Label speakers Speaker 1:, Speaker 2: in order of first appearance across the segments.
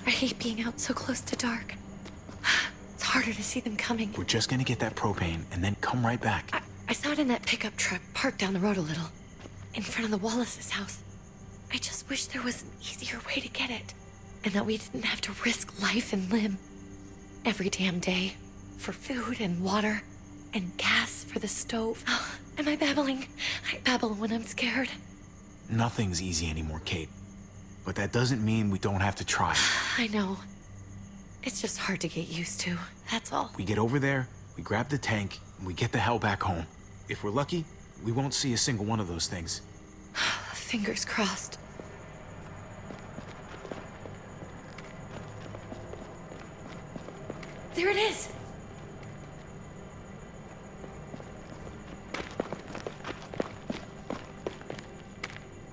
Speaker 1: I hate being out so close to dark. It's harder to see them coming.
Speaker 2: We're just gonna get that propane and then come right back.
Speaker 1: I saw it in that pickup truck parked down the road a little, in front of the Wallace's house. I just wish there was an easier way to get it, and that we didn't have to risk life and limb every damn day for food and water and gas for the stove. Am I babbling? I babble when I'm scared.
Speaker 2: Nothing's easy anymore, Kate. But that doesn't mean we don't have to try.
Speaker 1: I know. It's just hard to get used to, that's all.
Speaker 2: We get over there, we grab the tank, and we get the hell back home. If we're lucky, we won't see a single one of those things.
Speaker 1: Fingers crossed. There it is!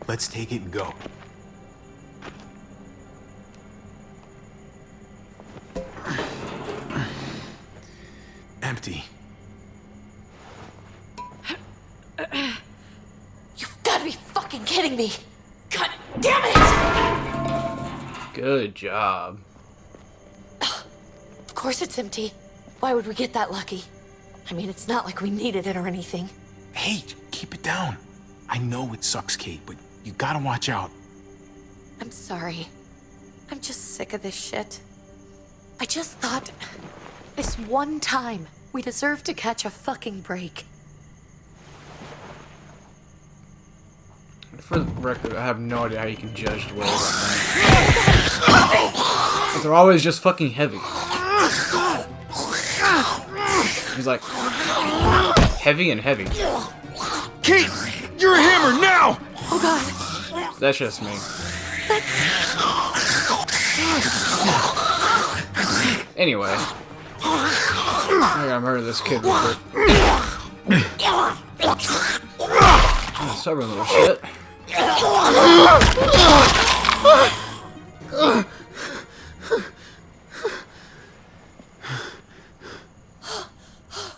Speaker 2: Let's take it and go. Empty.
Speaker 1: You've gotta be fucking kidding me! God damn it!
Speaker 3: Good job.
Speaker 1: Of course it's empty. Why would we get that lucky? I mean, it's not like we needed it or anything.
Speaker 2: Hey, keep it down. I know it sucks, Kate, but you gotta watch out.
Speaker 1: I'm sorry. I'm just sick of this shit. I just thought, this one time, we deserve to catch a fucking break.
Speaker 3: For the record, I have no idea how you can judge the way they're always just fucking heavy. He's like, heavy and heavy.
Speaker 2: Kate, you're a hammer now!
Speaker 1: Oh god.
Speaker 3: That's just me. Anyway. I gotta murder this kid real quick. Oh, stubborn little shit.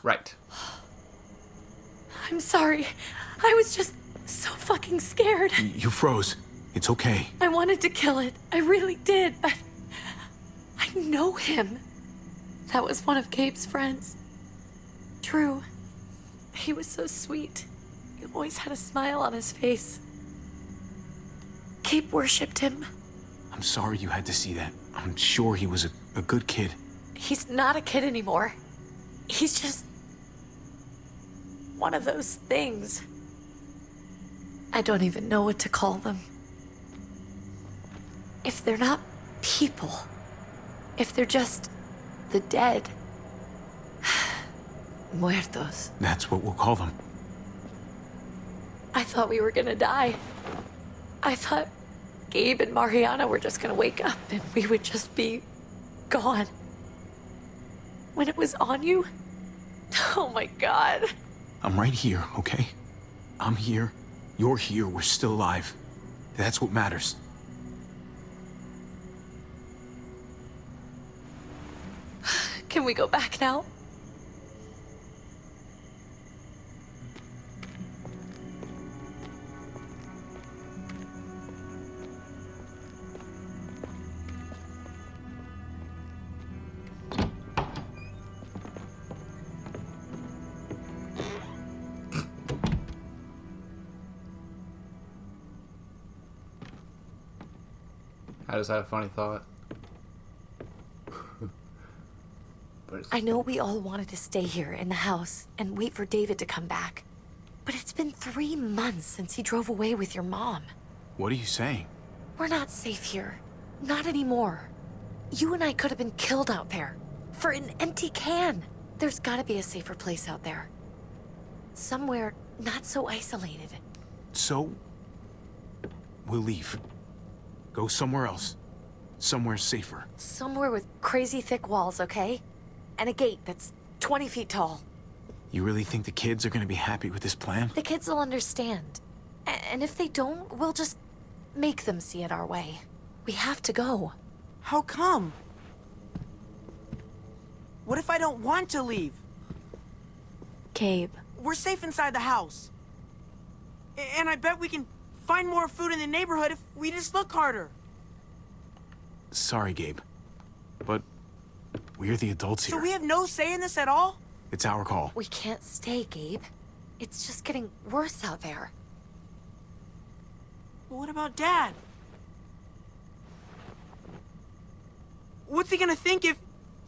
Speaker 3: Right.
Speaker 1: I'm sorry. I was just so fucking scared.
Speaker 2: You froze. It's okay.
Speaker 1: I wanted to kill it. I really did, but I know him. That was one of Gabe's friends. Drew. He was so sweet. He always had a smile on his face. Gabe worshipped him.
Speaker 2: I'm sorry you had to see that. I'm sure he was a good kid.
Speaker 1: He's not a kid anymore. He's just one of those things. I don't even know what to call them. If they're not people, if they're just the dead, muertos.
Speaker 2: That's what we'll call them.
Speaker 1: I thought we were gonna die. I thought Gabe and Mariana were just gonna wake up and we would just be gone. When it was on you, oh my god.
Speaker 2: I'm right here, okay? I'm here. You're here. We're still alive. That's what matters.
Speaker 1: Can we go back now?
Speaker 3: I just had a funny thought.
Speaker 1: I know we all wanted to stay here in the house and wait for David to come back. But it's been 3 months since he drove away with your mom.
Speaker 2: What are you saying?
Speaker 1: We're not safe here. Not anymore. You and I could have been killed out there. For an empty can. There's gotta be a safer place out there. Somewhere not so isolated.
Speaker 2: So, we'll leave. Go somewhere else. Somewhere safer.
Speaker 1: Somewhere with crazy thick walls, okay? And a gate that's 20 feet tall.
Speaker 2: You really think the kids are gonna be happy with this plan?
Speaker 1: The kids will understand. And if they don't, we'll just make them see it our way. We have to go.
Speaker 4: How come? What if I don't want to leave?
Speaker 1: Gabe.
Speaker 4: We're safe inside the house. And I bet we can find more food in the neighborhood if we just look harder.
Speaker 2: Sorry, Gabe. But we're the adults here.
Speaker 4: So we have no say in this at all?
Speaker 2: It's our call.
Speaker 1: We can't stay, Gabe. It's just getting worse out there.
Speaker 4: But what about Dad? What's he gonna think if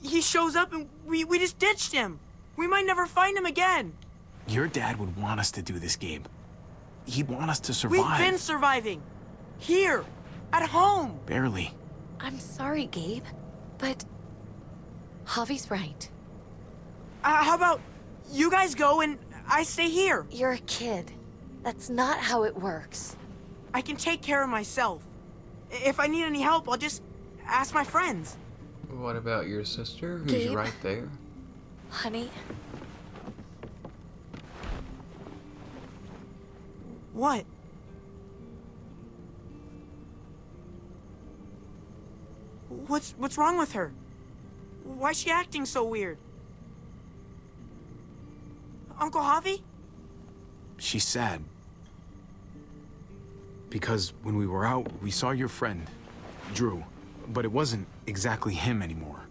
Speaker 4: he shows up and we just ditched him? We might never find him again.
Speaker 2: Your dad would want us to do this, Gabe. He'd want us to survive.
Speaker 4: We've been surviving. Here. At home.
Speaker 2: Barely.
Speaker 1: I'm sorry, Gabe, but Javi's right.
Speaker 4: How about you guys go and I stay here?
Speaker 1: You're a kid. That's not how it works.
Speaker 4: I can take care of myself. If I need any help, I'll just ask my friends.
Speaker 3: What about your sister, who's
Speaker 1: Gabe?
Speaker 3: right there?
Speaker 1: Honey,
Speaker 4: What? What's wrong with her? Why's she acting so weird? Uncle Javi?
Speaker 2: She's sad. Because when we were out, we saw your friend, Drew. But it wasn't exactly him anymore.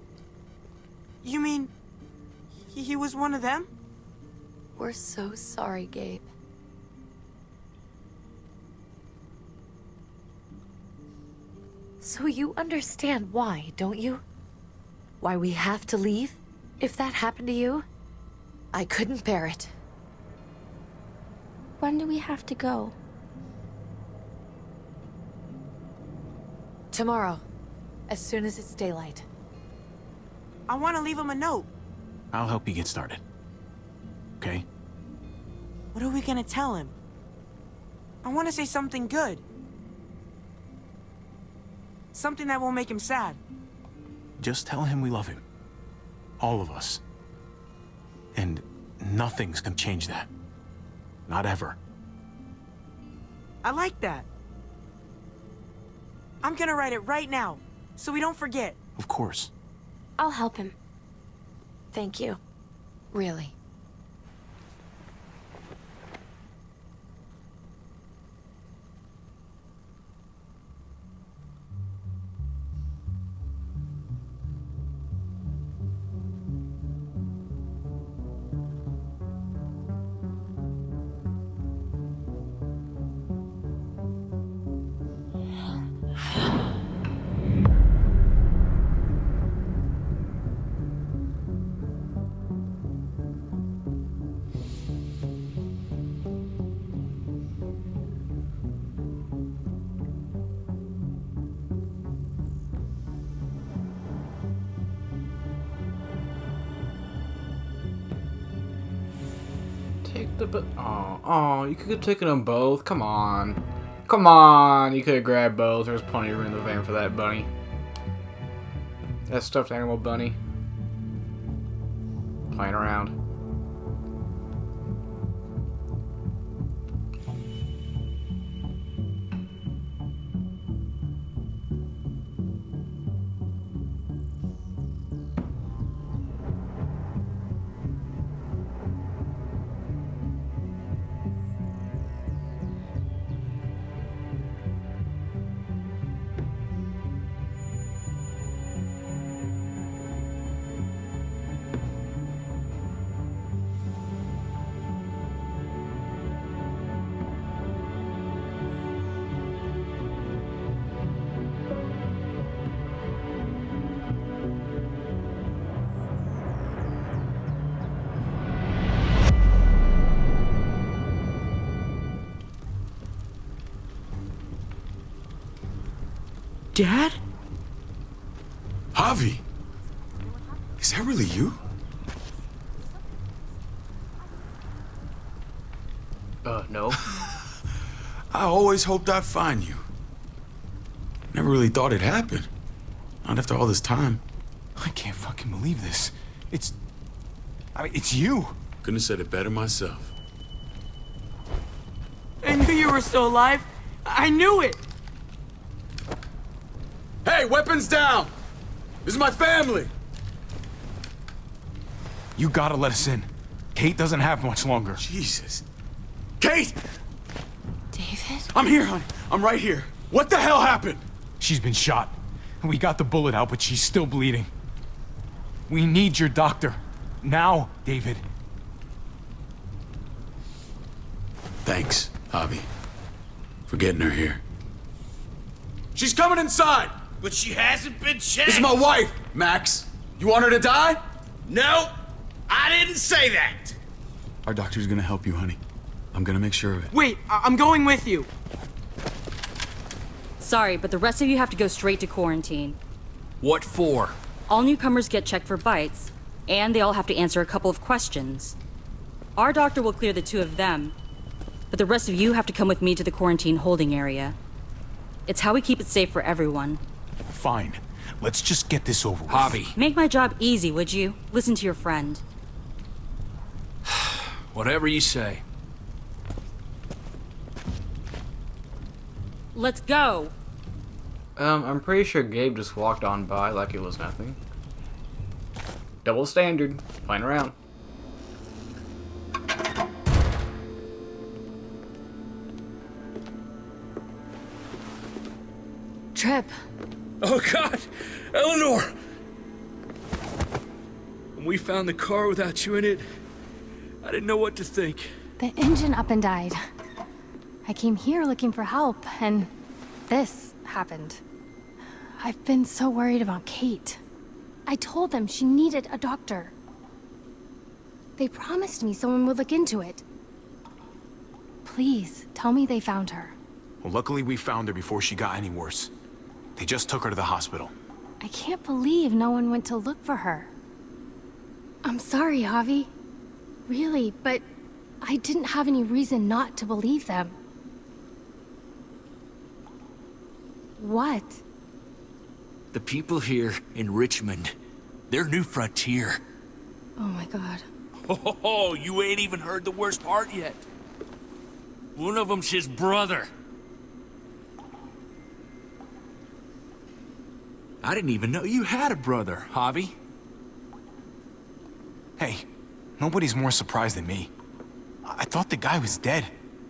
Speaker 4: You mean he was one of them?
Speaker 1: we're so sorry, Gabe. So you understand why, don't you? Why we have to leave? If that happened to you, I couldn't bear it.
Speaker 5: When do we have to go?
Speaker 1: Tomorrow, as soon as it's daylight.
Speaker 4: I want to leave him a note.
Speaker 2: I'll help you get started. Okay?
Speaker 4: What are we gonna tell him? I want to say something good. Something that won't make him sad.
Speaker 2: Just tell him we love him. All of us. And nothing's gonna change that. Not ever.
Speaker 4: I like that. I'm gonna write it right now, so we don't forget.
Speaker 2: Of course.
Speaker 5: I'll help him.
Speaker 1: Thank you. Really.
Speaker 3: Take the you could have taken them both. Come on. Come on. You could have grabbed both. There's plenty of room in the van for that bunny. That stuffed animal bunny. Playing around.
Speaker 4: Dad?
Speaker 6: Javi! Is that really you?
Speaker 3: No.
Speaker 6: I always hoped I'd find you. Never really thought it'd happen. Not after all this time.
Speaker 2: I can't fucking believe this. It's you.
Speaker 6: Couldn't have said it better myself.
Speaker 4: I knew you were still alive. I knew it.
Speaker 6: Hey, weapons down! This is my family!
Speaker 2: You gotta let us in. Kate doesn't have much longer.
Speaker 6: Jesus. Kate!
Speaker 1: David?
Speaker 6: I'm here, honey. I'm right here. What the hell happened?
Speaker 2: She's been shot. We got the bullet out, but she's still bleeding. We need your doctor. Now, David.
Speaker 6: Thanks, Javi, for getting her here. She's coming inside!
Speaker 7: But she hasn't been checked.
Speaker 6: This is my wife, Max. You want her to die?
Speaker 7: No, I didn't say that.
Speaker 6: Our doctor's gonna help you, honey. I'm gonna make sure of it.
Speaker 4: Wait, I'm going with you.
Speaker 8: Sorry, but the rest of you have to go straight to quarantine.
Speaker 7: What for?
Speaker 8: All newcomers get checked for bites, and they all have to answer a couple of questions. Our doctor will clear the two of them, but the rest of you have to come with me to the quarantine holding area. It's how we keep it safe for everyone.
Speaker 2: Fine. Let's just get this over with.
Speaker 7: Javi.
Speaker 8: Make my job easy, would you? Listen to your friend.
Speaker 7: Whatever you say.
Speaker 8: Let's go!
Speaker 3: I'm pretty sure Gabe just walked on by like it was nothing. Double standard. Playing around.
Speaker 1: Trip.
Speaker 7: Oh, God! Eleanor! When we found the car without you in it, I didn't know what to think.
Speaker 5: The engine up and died. I came here looking for help, and this happened. I've been so worried about Kate. I told them she needed a doctor. They promised me someone would look into it. Please, tell me they found her.
Speaker 2: Well, luckily we found her before she got any worse. They just took her to the hospital.
Speaker 5: I can't believe no one went to look for her. I'm sorry, Javi. Really, but I didn't have any reason not to believe them. What?
Speaker 7: The people here in Richmond, their new frontier.
Speaker 5: Oh my god.
Speaker 7: Oh, you ain't even heard the worst part yet. One of them's his brother. I didn't even know you had a brother, Javi.
Speaker 2: Hey, nobody's more surprised than me. I thought the guy was dead.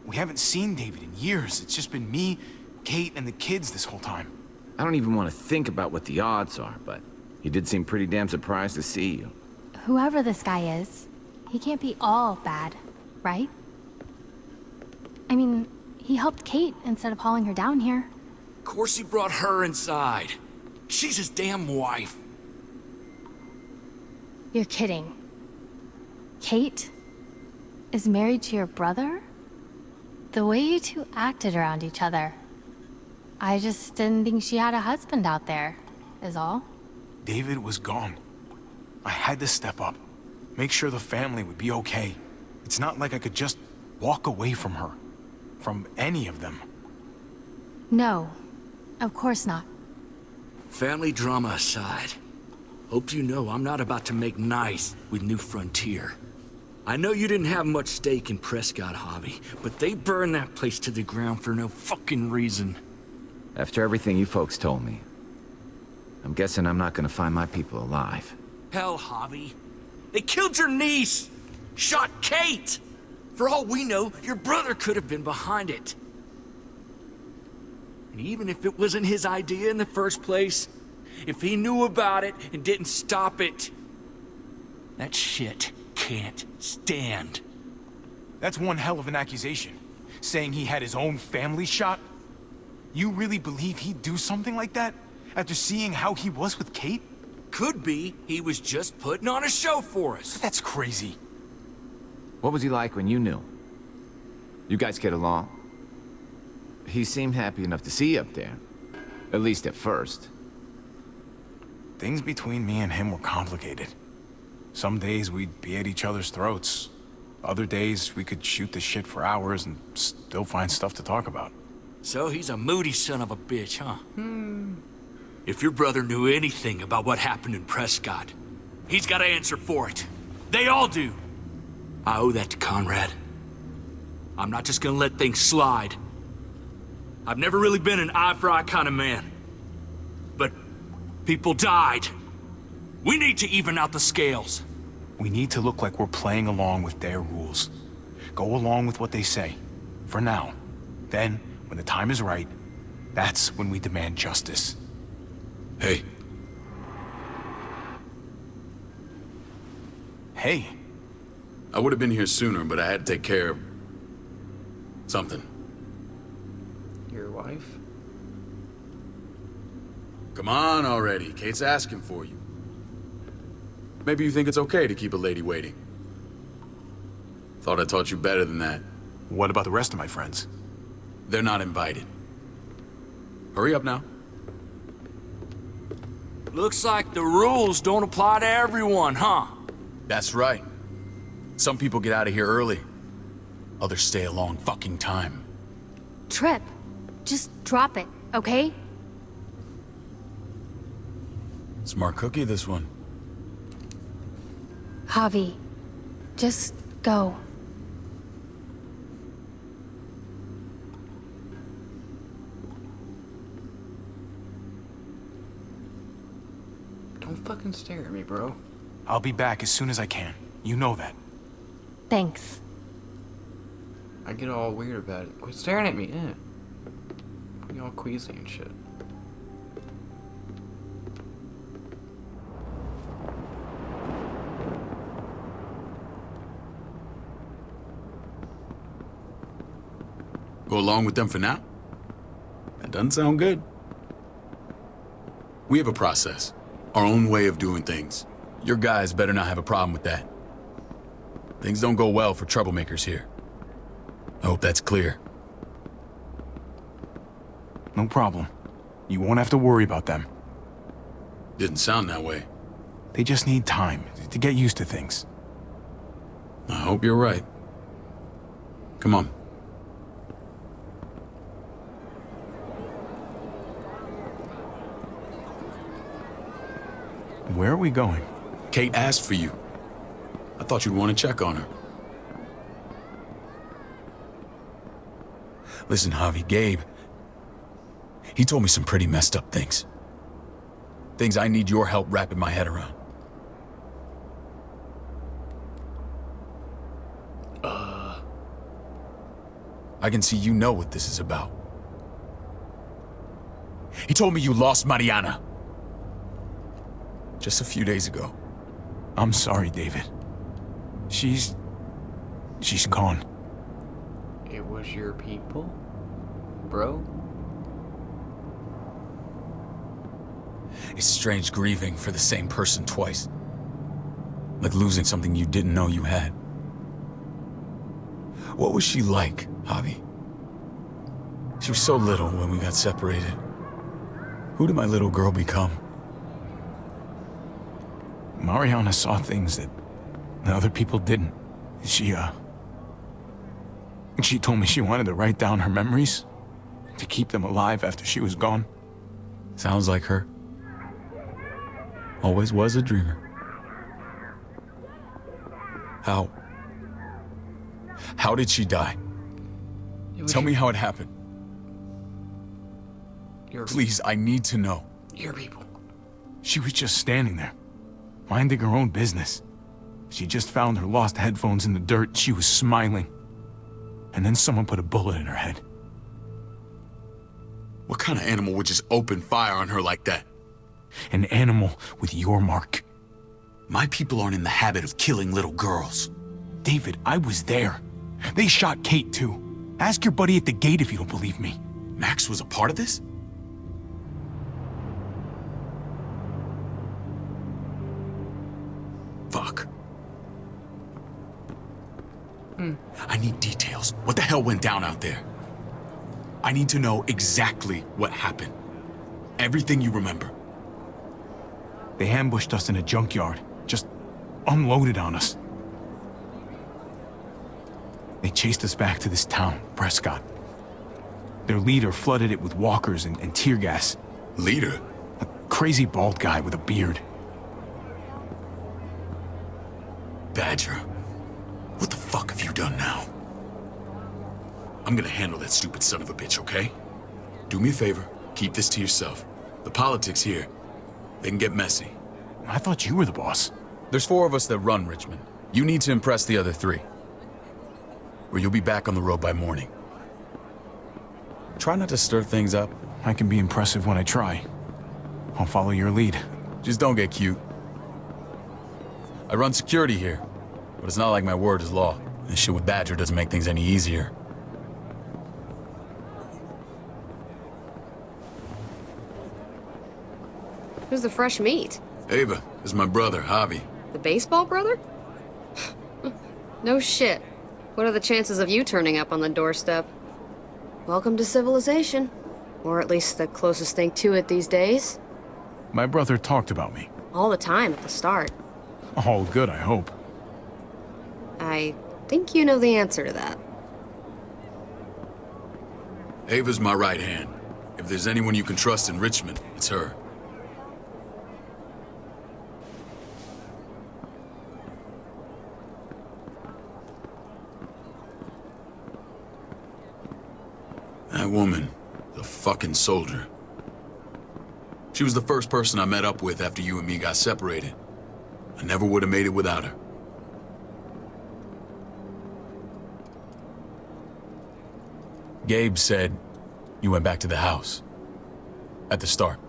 Speaker 2: We haven't seen David in years. It's just been me, Kate, and the kids this whole time.
Speaker 9: I don't even want to think about what the odds are, but he did seem pretty damn surprised to see you.
Speaker 5: Whoever this guy is, he can't be all bad, right? I mean, he helped Kate instead of hauling her down here.
Speaker 7: Of course he brought her inside. She's his damn wife.
Speaker 5: You're kidding. Kate is married to your brother? The way you two acted around each other. I just didn't think she had a husband out there, is all.
Speaker 2: David was gone. I had to step up. Make sure the family would be okay. It's not like I could just walk away from her. From any of them.
Speaker 5: No, of course not.
Speaker 7: Family drama aside, hope you know I'm not about to make nice with New Frontier. I know you didn't have much stake in Prescott, Javi, but they burned that place to the ground for no fucking reason.
Speaker 9: After everything you folks told me, I'm guessing I'm not gonna find my people alive.
Speaker 7: Hell, Javi. They killed your niece! Shot Kate! For all we know, your brother could have been behind it. And even if it wasn't his idea in the first place, if he knew about it and didn't stop it, that shit can't stand.
Speaker 2: That's one hell of an accusation. Saying he had his own family shot? You really believe he'd do something like that? After seeing how he was with Kate?
Speaker 7: Could be he was just putting on a show for us.
Speaker 2: That's crazy.
Speaker 9: What was he like when you knew? You guys get along? He seemed happy enough to see you up there. At least at first.
Speaker 2: Things between me and him were complicated. Some days we'd be at each other's throats. Other days we could shoot the shit for hours and still find stuff to talk about.
Speaker 7: So he's a moody son of a bitch, huh? If your brother knew anything about what happened in Prescott, he's got to answer for it. They all do. I owe that to Conrad. I'm not just gonna let things slide. I've never really been an eye-for-eye kind of man. But people died. We need to even out the scales.
Speaker 2: We need to look like we're playing along with their rules. Go along with what they say. For now. Then, when the time is right, that's when we demand justice.
Speaker 6: Hey.
Speaker 2: Hey.
Speaker 6: I would have been here sooner, but I had to take care of something.
Speaker 3: Your wife?
Speaker 6: Come on already. Kate's asking for you. Maybe you think it's okay to keep a lady waiting. Thought I taught you better than that.
Speaker 2: What about the rest of my friends?
Speaker 6: They're not invited. Hurry up now.
Speaker 7: Looks like the rules don't apply to everyone, huh?
Speaker 6: That's right. Some people get out of here early. Others stay a long fucking time.
Speaker 5: Trip, just drop it, okay?
Speaker 6: Smart cookie, this one.
Speaker 5: Javi, just go.
Speaker 3: Don't fucking stare at me, bro.
Speaker 2: I'll be back as soon as I can. You know that.
Speaker 5: Thanks.
Speaker 3: I get all weird about it. Quit staring at me, You all queasy and shit.
Speaker 6: Go along with them for now? That doesn't sound good. We have a process. Our own way of doing things. Your guys better not have a problem with that. Things don't go well for troublemakers here. I hope that's clear.
Speaker 2: No problem. You won't have to worry about them.
Speaker 6: Didn't sound that way.
Speaker 2: They just need time to get used to things.
Speaker 6: I hope you're right. Come on.
Speaker 2: Where are we going?
Speaker 6: Kate asked for you. I thought you'd want to check on her. Listen, Javi, Gabe, he told me some pretty messed up things. Things I need your help wrapping my head around. I can see you know what this is about. He told me you lost Mariana. Just a few days ago.
Speaker 2: I'm sorry, David. She's gone.
Speaker 3: It was your people, bro?
Speaker 6: It's strange grieving for the same person twice. Like losing something you didn't know you had. What was she like, Javi? She was so little when we got separated. Who did my little girl become?
Speaker 2: Mariana saw things that other people didn't. She told me she wanted to write down her memories to keep them alive after she was gone.
Speaker 6: Sounds like her. Always was a dreamer. How did she die? Tell me how it happened. Please, I need to know.
Speaker 3: Your people.
Speaker 2: She was just standing there, minding her own business. She just found her lost headphones in the dirt. She was smiling. And then someone put a bullet in her head.
Speaker 6: What kind of animal would just open fire on her like that?
Speaker 2: An animal with your mark.
Speaker 6: My people aren't in the habit of killing little girls.
Speaker 2: David, I was there. They shot Kate too. Ask your buddy at the gate if you don't believe me.
Speaker 6: Max was a part of this? Fuck. I need details. What the hell went down out there? I need to know exactly what happened. Everything you remember.
Speaker 2: They ambushed us in a junkyard. Just unloaded on us. They chased us back to this town, Prescott. Their leader flooded it with walkers and tear gas.
Speaker 6: Leader?
Speaker 2: A crazy bald guy with a beard.
Speaker 6: Badger, what the fuck have you done now? I'm gonna handle that stupid son of a bitch, okay? Do me a favor, keep this to yourself. The politics here, they can get messy.
Speaker 2: I thought you were the boss.
Speaker 6: There's 4 of us that run Richmond. You need to impress the other 3. Or you'll be back on the road by morning. Try not to stir things up.
Speaker 2: I can be impressive when I try. I'll follow your lead.
Speaker 6: Just don't get cute. I run security here, but it's not like my word is law. This shit with Badger doesn't make things any easier.
Speaker 10: Who's the fresh meat?
Speaker 6: Ava, this is my brother, Javi.
Speaker 10: The baseball brother? No shit. What are the chances of you turning up on the doorstep? Welcome to civilization. Or at least the closest thing to it these days.
Speaker 2: My brother talked about me.
Speaker 10: All the time at the start.
Speaker 2: All good, I hope.
Speaker 10: I think you know the answer to that.
Speaker 6: Ava's my right hand. If there's anyone you can trust in Richmond, it's her. That woman, the fucking soldier. She was the first person I met up with after you and me got separated. I never would have made it without her. Gabe said you went back to the house. At the start.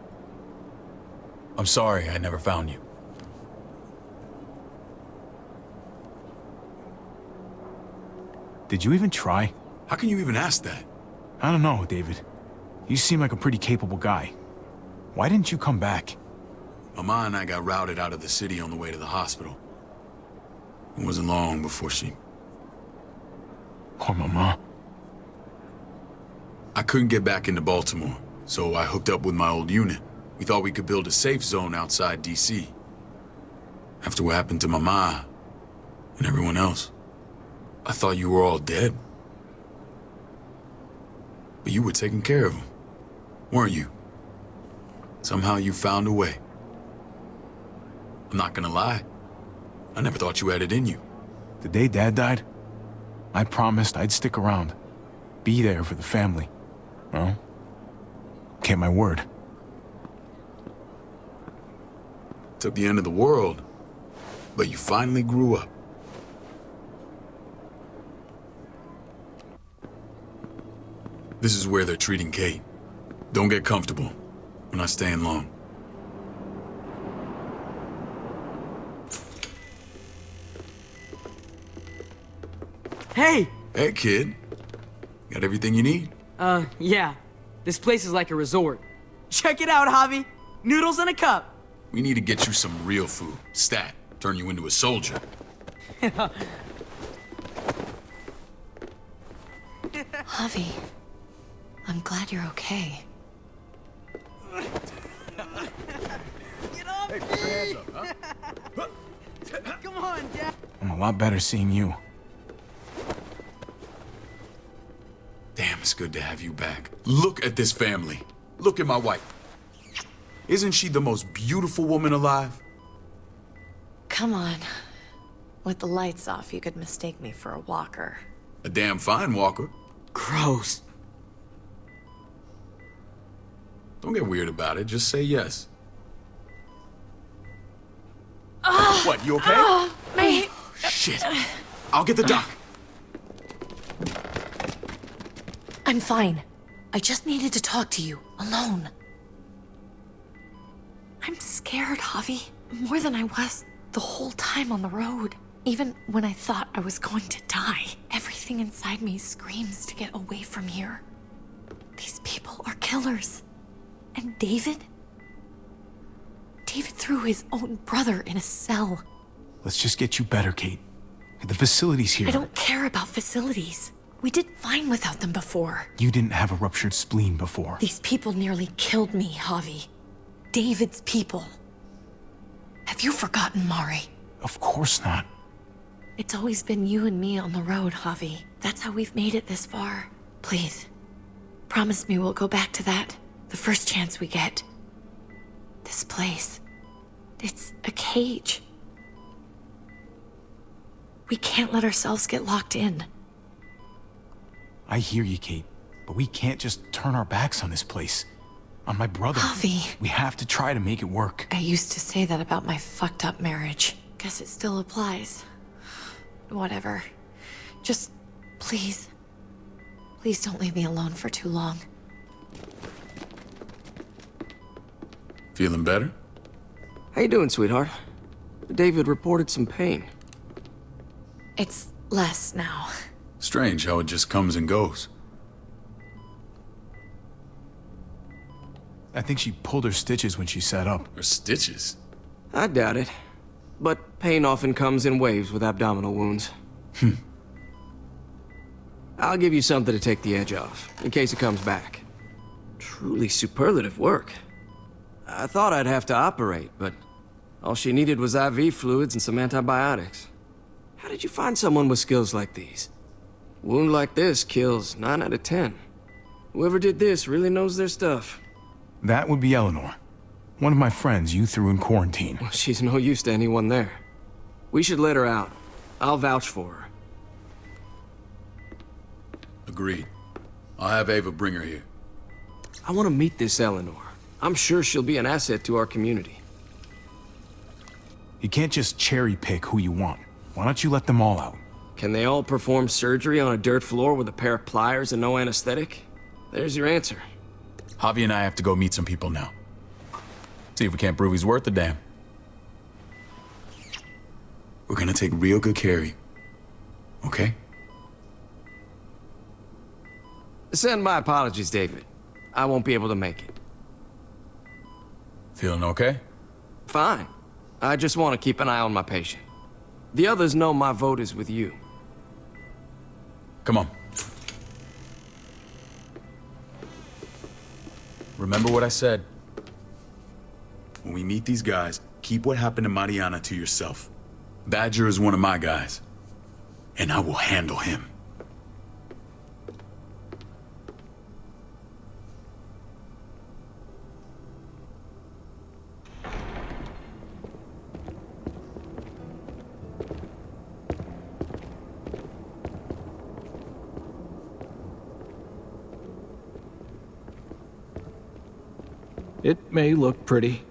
Speaker 6: I'm sorry I never found you.
Speaker 2: Did you even try?
Speaker 6: How can you even ask that?
Speaker 2: I don't know, David. You seem like a pretty capable guy. Why didn't you come back?
Speaker 6: Mama and I got routed out of the city on the way to the hospital. It wasn't long before she...
Speaker 2: Poor Mama.
Speaker 6: I couldn't get back into Baltimore, so I hooked up with my old unit. We thought we could build a safe zone outside D.C. After what happened to Mama and everyone else, I thought you were all dead. But you were taking care of them, weren't you? Somehow you found a way. I'm not gonna lie. I never thought you had it in you.
Speaker 2: The day Dad died, I promised I'd stick around. Be there for the family. Well, kept my word.
Speaker 6: Took the end of the world, but you finally grew up. This is where they're treating Kate. Don't get comfortable. We're not staying long.
Speaker 4: Hey!
Speaker 6: Hey, kid. Got everything you need?
Speaker 4: Yeah. This place is like a resort. Check it out, Javi. Noodles in a cup.
Speaker 6: We need to get you some real food. Stat. Turn you into a soldier.
Speaker 1: Javi, I'm glad you're okay.
Speaker 4: Get off me!
Speaker 6: Put your hands up, huh?
Speaker 4: Come on, Dad.
Speaker 2: I'm a lot better seeing you.
Speaker 6: Damn, it's good to have you back. Look at this family. Look at my wife. Isn't she the most beautiful woman alive?
Speaker 1: Come on. With the lights off, you could mistake me for a walker.
Speaker 6: A damn fine walker.
Speaker 4: Gross.
Speaker 6: Don't get weird about it. Just say yes. What, you okay?
Speaker 1: My...
Speaker 6: Shit. I'll get the doc.
Speaker 1: I'm fine. I just needed to talk to you, alone. I'm scared, Javi. More than I was the whole time on the road. Even when I thought I was going to die, everything inside me screams to get away from here. These people are killers. And David? David threw his own brother in a cell.
Speaker 2: Let's just get you better, Kate. The facility's here.
Speaker 1: I don't care about facilities. We did fine without them before.
Speaker 2: You didn't have a ruptured spleen before.
Speaker 1: These people nearly killed me, Javi. David's people. Have you forgotten, Mari?
Speaker 2: Of course not.
Speaker 1: It's always been you and me on the road, Javi. That's how we've made it this far. Please, promise me we'll go back to that the first chance we get. This place, it's a cage. We can't let ourselves get locked in.
Speaker 2: I hear you, Kate, but we can't just turn our backs on this place. On my brother.
Speaker 1: Javi.
Speaker 2: We have to try to make it work.
Speaker 1: I used to say that about my fucked up marriage. Guess it still applies. Whatever. Just, please. Please don't leave me alone for too long.
Speaker 6: Feeling better?
Speaker 11: How you doing, sweetheart? David reported some pain.
Speaker 1: It's less now.
Speaker 6: Strange how it just comes and goes.
Speaker 2: I think she pulled her stitches when she sat up.
Speaker 6: Her stitches?
Speaker 11: I doubt it. But pain often comes in waves with abdominal wounds. I'll give you something to take the edge off, in case it comes back. Truly superlative work. I thought I'd have to operate, but all she needed was IV fluids and some antibiotics. How did you find someone with skills like these? A wound like this kills 9 out of 10. Whoever did this really knows their stuff.
Speaker 2: That would be Eleanor. One of my friends you threw in quarantine.
Speaker 11: Well, she's no use to anyone there. We should let her out. I'll vouch for her.
Speaker 6: Agreed. I'll have Ava bring her here.
Speaker 11: I want to meet this Eleanor. I'm sure she'll be an asset to our community.
Speaker 2: You can't just cherry pick who you want. Why don't you let them all out?
Speaker 11: Can they all perform surgery on a dirt floor with a pair of pliers and no anesthetic? There's your answer.
Speaker 6: Javi and I have to go meet some people now. See if we can't prove he's worth the damn. We're gonna take real good care of you. Okay?
Speaker 11: Send my apologies, David. I won't be able to make it.
Speaker 6: Feeling okay?
Speaker 11: Fine. I just want to keep an eye on my patient. The others know my vote is with you.
Speaker 6: Come on. Remember what I said. When we meet these guys, keep what happened to Mariana to yourself. Badger is one of my guys, and I will handle him.
Speaker 12: It may look pretty,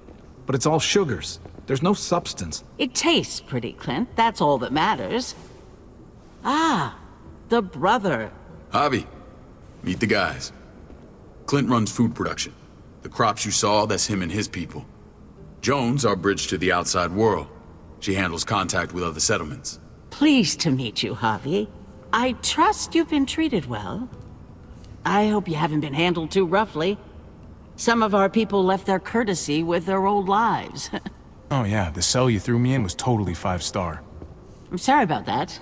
Speaker 12: but it's all sugars. There's no substance.
Speaker 13: It tastes pretty, Clint. That's all that matters. Ah, the brother.
Speaker 6: Javi, meet the guys. Clint runs food production. The crops you saw, that's him and his people. Jones, our bridge to the outside world. She handles contact with other settlements.
Speaker 13: Pleased to meet you, Javi. I trust you've been treated well. I hope you haven't been handled too roughly. Some of our people left their courtesy with their old lives.
Speaker 2: Oh yeah, the cell you threw me in was totally 5-star.
Speaker 13: I'm sorry about that.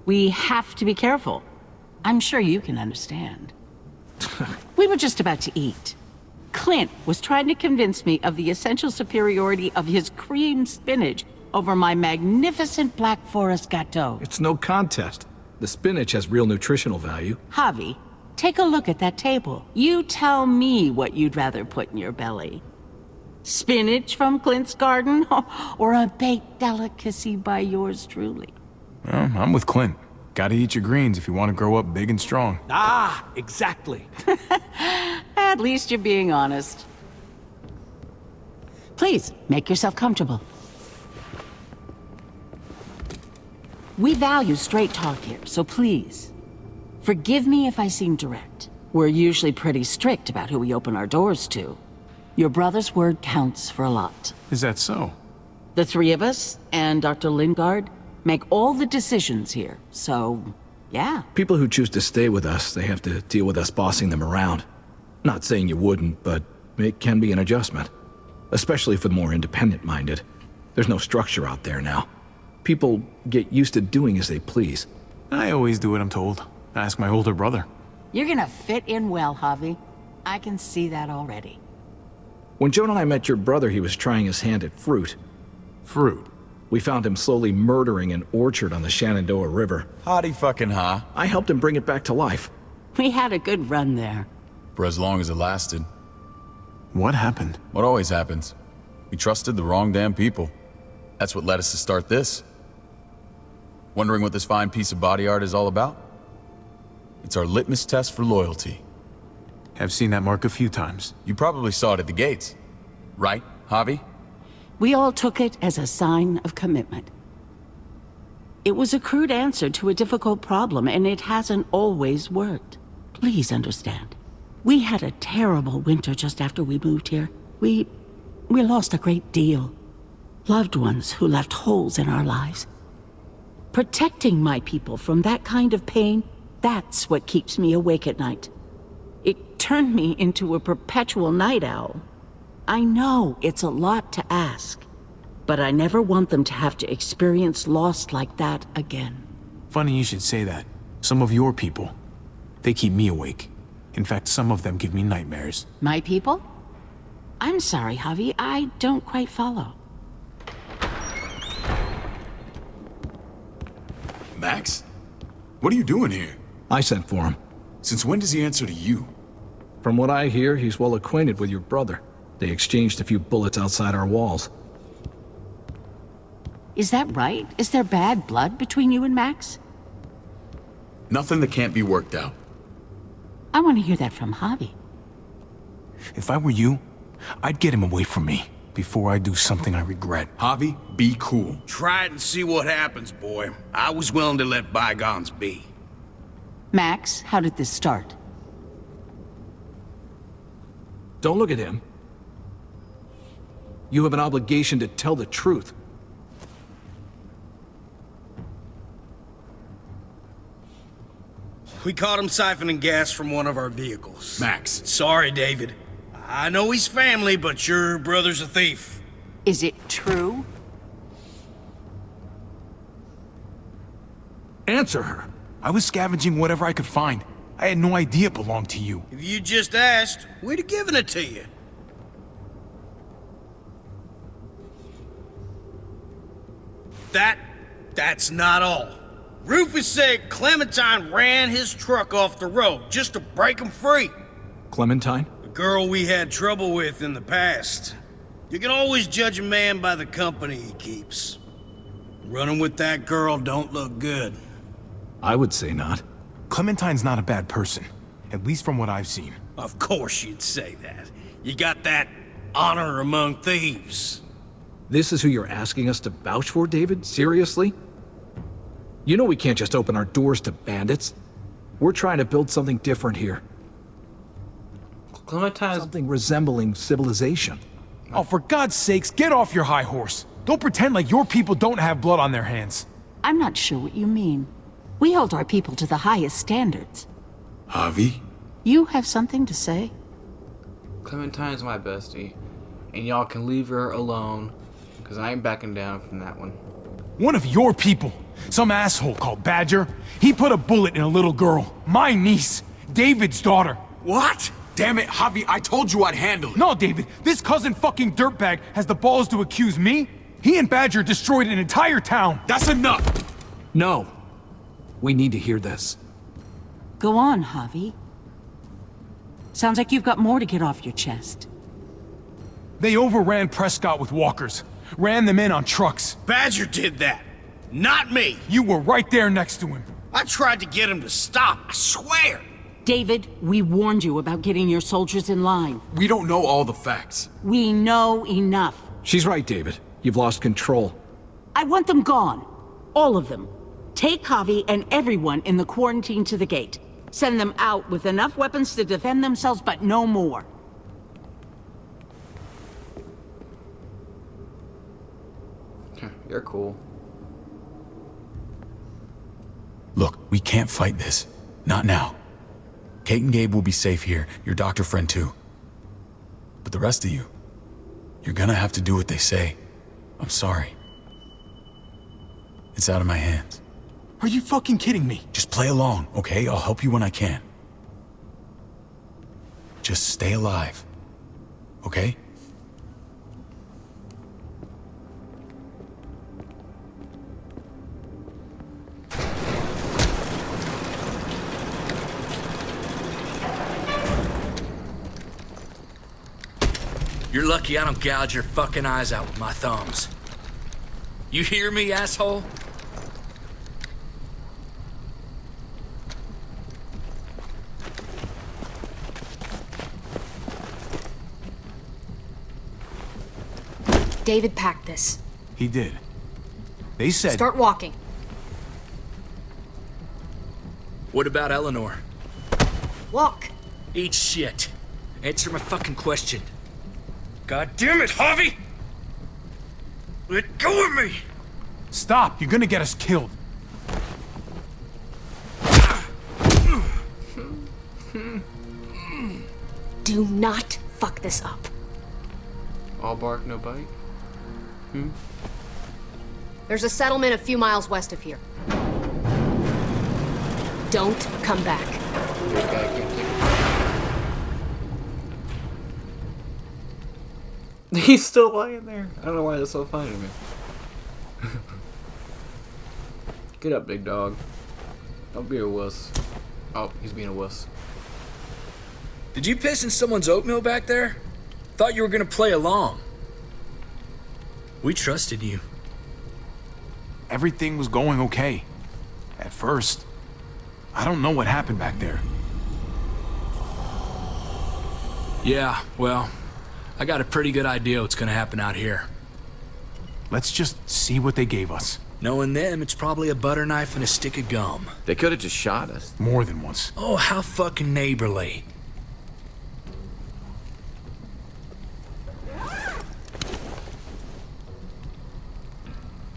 Speaker 13: We have to be careful. I'm sure you can understand. We were just about to eat. Clint was trying to convince me of the essential superiority of his cream spinach over my magnificent Black Forest gâteau.
Speaker 12: It's no contest. The spinach has real nutritional value.
Speaker 13: Javi, take a look at that table. You tell me what you'd rather put in your belly. Spinach from Clint's garden, or a baked delicacy by yours truly?
Speaker 2: Well, I'm with Clint. Gotta eat your greens if you want to grow up big and strong.
Speaker 12: Ah, exactly.
Speaker 13: At least you're being honest. Please, make yourself comfortable. We value straight talk here, so please, forgive me if I seem direct. We're usually pretty strict about who we open our doors to. Your brother's word counts for a lot.
Speaker 2: Is that so?
Speaker 13: The three of us, and Dr. Lingard, make all the decisions here, so, yeah.
Speaker 12: People who choose to stay with us, they have to deal with us bossing them around. Not saying you wouldn't, but it can be an adjustment. Especially for the more independent-minded. There's no structure out there now. People get used to doing as they please.
Speaker 2: I always do what I'm told. Ask my older brother.
Speaker 13: You're gonna fit in well, Javi. I can see that already.
Speaker 12: When Joan and I met your brother, he was trying his hand at fruit.
Speaker 2: Fruit?
Speaker 12: We found him slowly murdering an orchard on the Shenandoah River.
Speaker 6: Howdy fucking ha.
Speaker 12: I helped him bring it back to life.
Speaker 13: We had a good run there.
Speaker 6: For as long as it lasted.
Speaker 2: What happened?
Speaker 6: What always happens. We trusted the wrong damn people. That's what led us to start this. Wondering what this fine piece of body art is all about? It's our litmus test for loyalty.
Speaker 2: I've seen that mark a few times.
Speaker 6: You probably saw it at the gates. Right, Javi?
Speaker 13: We all took it as a sign of commitment. It was a crude answer to a difficult problem, and it hasn't always worked. Please understand. We had a terrible winter just after we moved here. We We lost a great deal. Loved ones who left holes in our lives. Protecting my people from that kind of pain, that's what keeps me awake at night. It turned me into a perpetual night owl. I know it's a lot to ask, but I never want them to have to experience loss like that again.
Speaker 2: Funny you should say that. Some of your people, they keep me awake. In fact, some of them give me nightmares.
Speaker 13: My people? I'm sorry, Javi, I don't quite follow.
Speaker 6: Max? What are you doing here?
Speaker 12: I sent for him.
Speaker 6: Since when does he answer to you?
Speaker 12: From what I hear, he's well acquainted with your brother. They exchanged a few bullets outside our walls.
Speaker 13: Is that right? Is there bad blood between you and Max?
Speaker 6: Nothing that can't be worked out.
Speaker 13: I want to hear that from Javi.
Speaker 2: If I were you, I'd get him away from me before I do something I regret.
Speaker 6: Javi, be cool.
Speaker 14: Try it and see what happens, boy. I was willing to let bygones be.
Speaker 13: Max, how did this start?
Speaker 12: Don't look at him. You have an obligation to tell the truth.
Speaker 14: We caught him siphoning gas from one of our vehicles.
Speaker 6: Max.
Speaker 14: Sorry, David. I know he's family, but your brother's a thief.
Speaker 13: Is it true?
Speaker 12: Answer her.
Speaker 2: I was scavenging whatever I could find. I had no idea it belonged to you.
Speaker 14: If you just asked, we'd have given it to you. That's not all. Rufus said Clementine ran his truck off the road just to break him free.
Speaker 12: Clementine?
Speaker 14: The girl we had trouble with in the past. You can always judge a man by the company he keeps. Running with that girl don't look good.
Speaker 12: I would say not.
Speaker 2: Clementine's not a bad person, at least from what I've seen.
Speaker 14: Of course you'd say that. You got that honor among thieves.
Speaker 12: This is who you're asking us to vouch for, David? Seriously? You know we can't just open our doors to bandits. We're trying to build something different here.
Speaker 3: Clementine's...
Speaker 12: Something resembling civilization.
Speaker 2: Oh, for God's sakes, get off your high horse. Don't pretend like your people don't have blood on their hands.
Speaker 13: I'm not sure what you mean. We hold our people to the highest standards.
Speaker 6: Javi?
Speaker 13: You have something to say?
Speaker 3: Clementine's my bestie. And y'all can leave her alone, because I ain't backing down from that one.
Speaker 2: One of your people, some asshole called Badger, he put a bullet in a little girl. My niece, David's daughter.
Speaker 6: What? Damn it, Javi, I told you I'd handle it.
Speaker 2: No, David, this cousin fucking dirtbag has the balls to accuse me? He and Badger destroyed an entire town.
Speaker 6: That's enough!
Speaker 12: No. We need to hear this.
Speaker 13: Go on, Javi. Sounds like you've got more to get off your chest.
Speaker 2: They overran Prescott with walkers. Ran them in on trucks.
Speaker 14: Badger did that. Not me.
Speaker 2: You were right there next to him.
Speaker 14: I tried to get him to stop, I swear.
Speaker 13: David, we warned you about getting your soldiers in line.
Speaker 6: We don't know all the facts.
Speaker 13: We know enough.
Speaker 12: She's right, David. You've lost control.
Speaker 13: I want them gone. All of them. Take Javi and everyone in the quarantine to the gate. Send them out with enough weapons to defend themselves, but no more.
Speaker 3: You're cool.
Speaker 6: Look, we can't fight this. Not now. Kate and Gabe will be safe here, your doctor friend too. But the rest of you, you're gonna have to do what they say. I'm sorry. It's out of my hands.
Speaker 2: Are you fucking kidding me?
Speaker 6: Just play along, okay? I'll help you when I can. Just stay alive, okay?
Speaker 7: You're lucky I don't gouge your fucking eyes out with my thumbs. You hear me, asshole?
Speaker 10: David packed this.
Speaker 2: He did. They said...
Speaker 10: Start walking.
Speaker 7: What about Eleanor?
Speaker 10: Walk.
Speaker 7: Eat shit. Answer my fucking question. God damn it, Javi! Let go of me!
Speaker 2: Stop! You're gonna get us killed.
Speaker 10: Do not fuck this up.
Speaker 3: All bark, no bite?
Speaker 10: There's a settlement a few miles west of here. Don't come back.
Speaker 3: He's still lying there. I don't know why that's so funny to me. Get up, big dog. Don't be a wuss. Oh, he's being a wuss.
Speaker 7: Did you piss in someone's oatmeal back there? Thought you were gonna play along. We trusted you.
Speaker 2: Everything was going okay. At first. I don't know what happened back there.
Speaker 7: Yeah, well, I got a pretty good idea what's gonna happen out here.
Speaker 2: Let's just see what they gave us.
Speaker 7: Knowing them, it's probably a butter knife and a stick of gum.
Speaker 9: They could have just shot us.
Speaker 2: More than once.
Speaker 7: Oh, how fucking neighborly.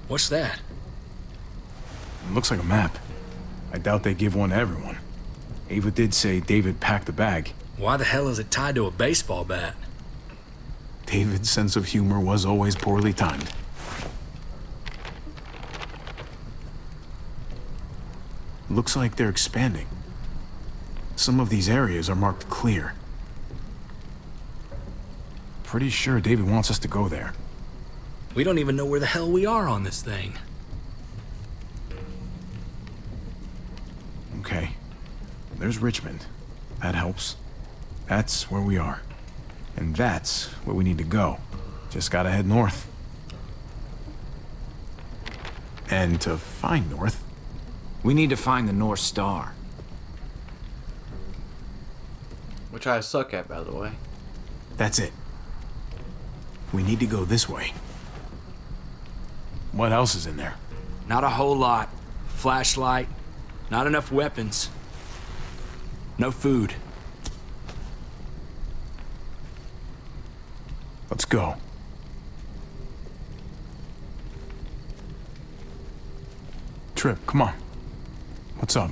Speaker 7: What's that?
Speaker 2: It looks like a map. I doubt they give one to everyone. Ava did say David packed the bag.
Speaker 7: Why the hell is it tied to a baseball bat?
Speaker 2: David's sense of humor was always poorly timed. Looks like they're expanding. Some of these areas are marked clear. Pretty sure David wants us to go there.
Speaker 7: We don't even know where the hell we are on this thing.
Speaker 2: Okay. There's Richmond. That helps. That's where we are. And that's where we need to go. Just gotta head north. And to find north,
Speaker 9: We need to find the North Star.
Speaker 3: Which I suck at, by the way.
Speaker 2: that's it. We need to go this way. What else is in there?
Speaker 7: Not a whole lot. Flashlight, not enough weapons. No food.
Speaker 2: Let's go. Trip, come on. What's up?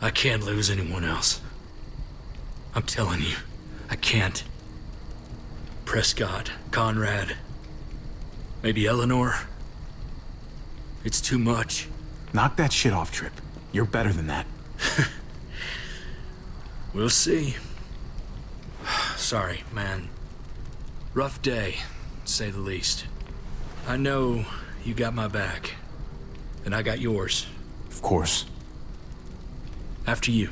Speaker 7: I can't lose anyone else. I'm telling you, I can't. Prescott, Conrad, maybe Eleanor. It's too much.
Speaker 2: Knock that shit off, Trip. You're better than that.
Speaker 7: We'll see. Sorry, man. Rough day, to say the least. I know you got my back, and I got yours.
Speaker 2: Of course.
Speaker 7: After you.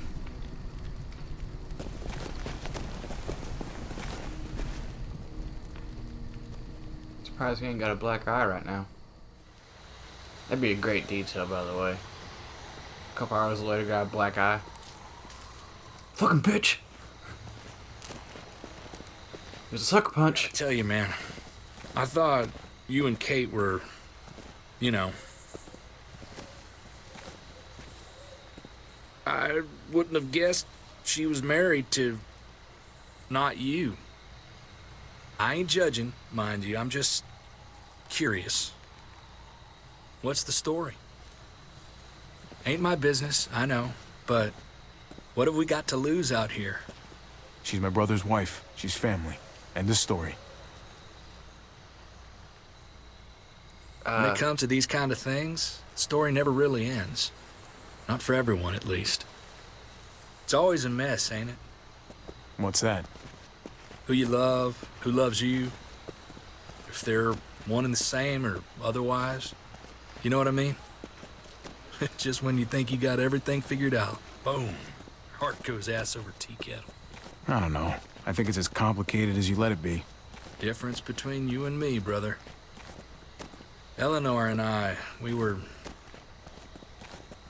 Speaker 3: Surprised he ain't got a black eye right now. That'd be a great detail, by the way. A couple hours later, got a black eye. Fucking bitch! There's a sucker punch.
Speaker 7: I tell you, man. I thought you and Kate were, you know. I wouldn't have guessed she was married to not you. I ain't judging, mind you. I'm just curious. What's the story? Ain't my business, I know, but what have we got to lose out here?
Speaker 2: She's my brother's wife. She's family. End of story.
Speaker 7: When it comes to these kind of things, the story never really ends. Not for everyone, at least. It's always a mess, ain't it?
Speaker 2: What's that?
Speaker 7: Who you love, who loves you, if they're one and the same or otherwise. You know what I mean? Just when you think you got everything figured out, boom, heart goes ass over tea kettle.
Speaker 2: I don't know. I think it's as complicated as you let it be.
Speaker 7: Difference between you and me, brother. Eleanor and I, we were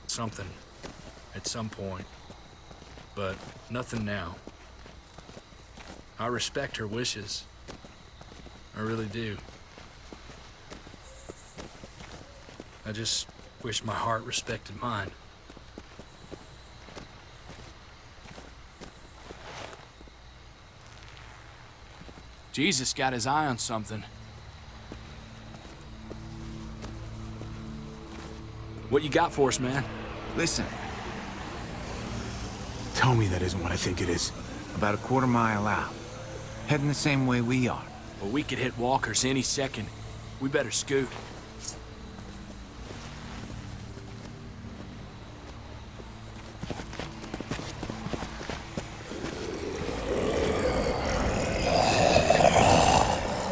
Speaker 7: something at some point, but nothing now. I respect her wishes. I really do. I just wish my heart respected mine. Jesus got his eye on something. What you got for us, man?
Speaker 9: Listen,
Speaker 2: Tell me that isn't what I think it is.
Speaker 9: about a quarter mile out. Heading the same way we are.
Speaker 7: Well, we could hit walkers any second. We better scoot.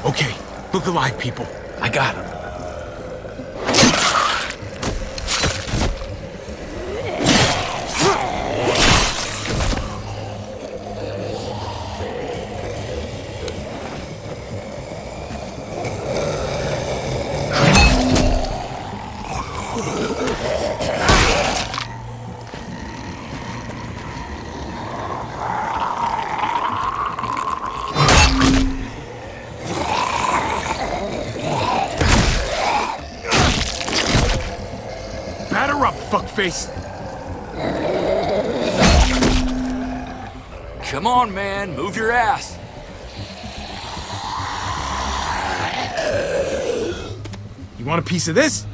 Speaker 2: Okay, look alive, people. I got him. Batter up, fuckface!
Speaker 7: Come on, man. Move your ass.
Speaker 2: You want a piece of this?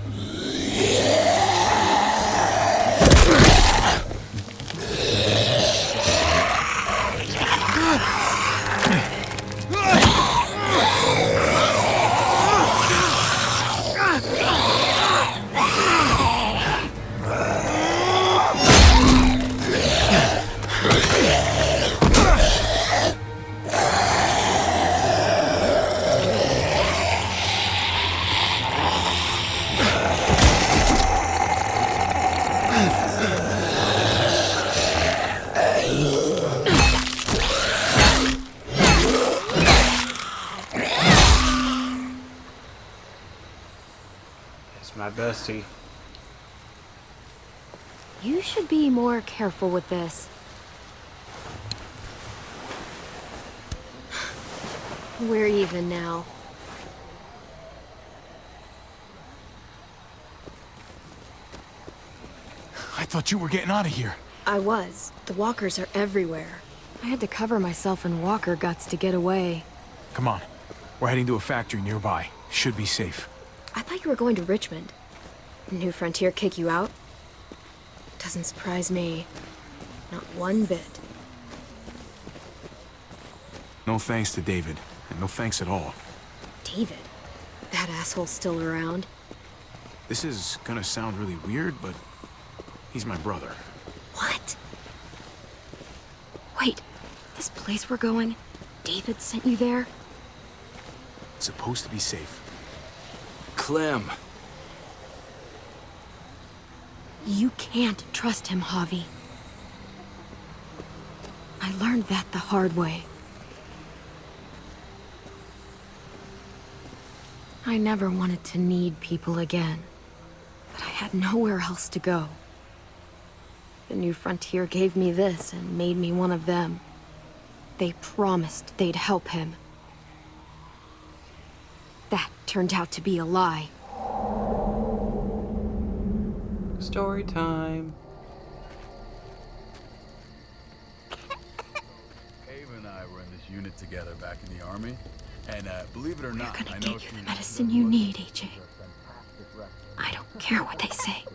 Speaker 3: It's my bestie.
Speaker 5: You should be more careful with this. We're even now.
Speaker 2: I thought you were getting out of here.
Speaker 1: I was. The walkers are everywhere. I had to cover myself in walker guts to get away.
Speaker 2: Come on. We're heading to a factory nearby. Should be safe.
Speaker 1: I thought you were going to Richmond. New Frontier kick you out? Doesn't surprise me. Not one bit.
Speaker 2: No thanks to David, and no thanks at all.
Speaker 1: David? That asshole's still around.
Speaker 2: This is gonna sound really weird, but he's my brother.
Speaker 1: What? Wait, this place we're going, David sent you there?
Speaker 2: It's supposed to be safe.
Speaker 7: Clem.
Speaker 1: You can't trust him, Javi. I learned that the hard way. I never wanted to need people again, but I had nowhere else to go. The New Frontier gave me this and made me one of them. They promised they'd help him. That turned out to be a lie.
Speaker 3: Story time.
Speaker 15: Ava and I were in this unit together back in the Army, and believe it or not,
Speaker 1: Gonna
Speaker 15: I know
Speaker 1: get you the medicine you need, AJ. I don't care what they say.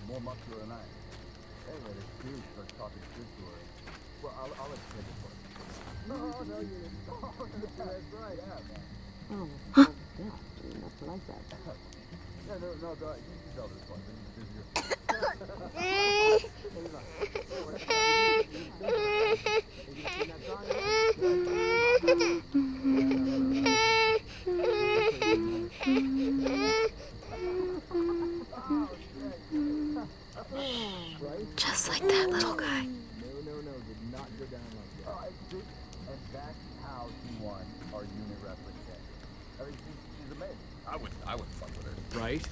Speaker 15: More muscular than I am. Anyway, this dude starts talking shit to her. Well, I'll let you take it first. No, you didn't. That's right, yeah, man.
Speaker 1: Huh?
Speaker 15: That's what I said. Yeah, no, you tell this one.
Speaker 1: Just like that little guy.
Speaker 15: No, did not go down like that. And that's how she won our unit wrestling game. I mean, she's amazing. I wouldn't fuck with her.
Speaker 11: Right?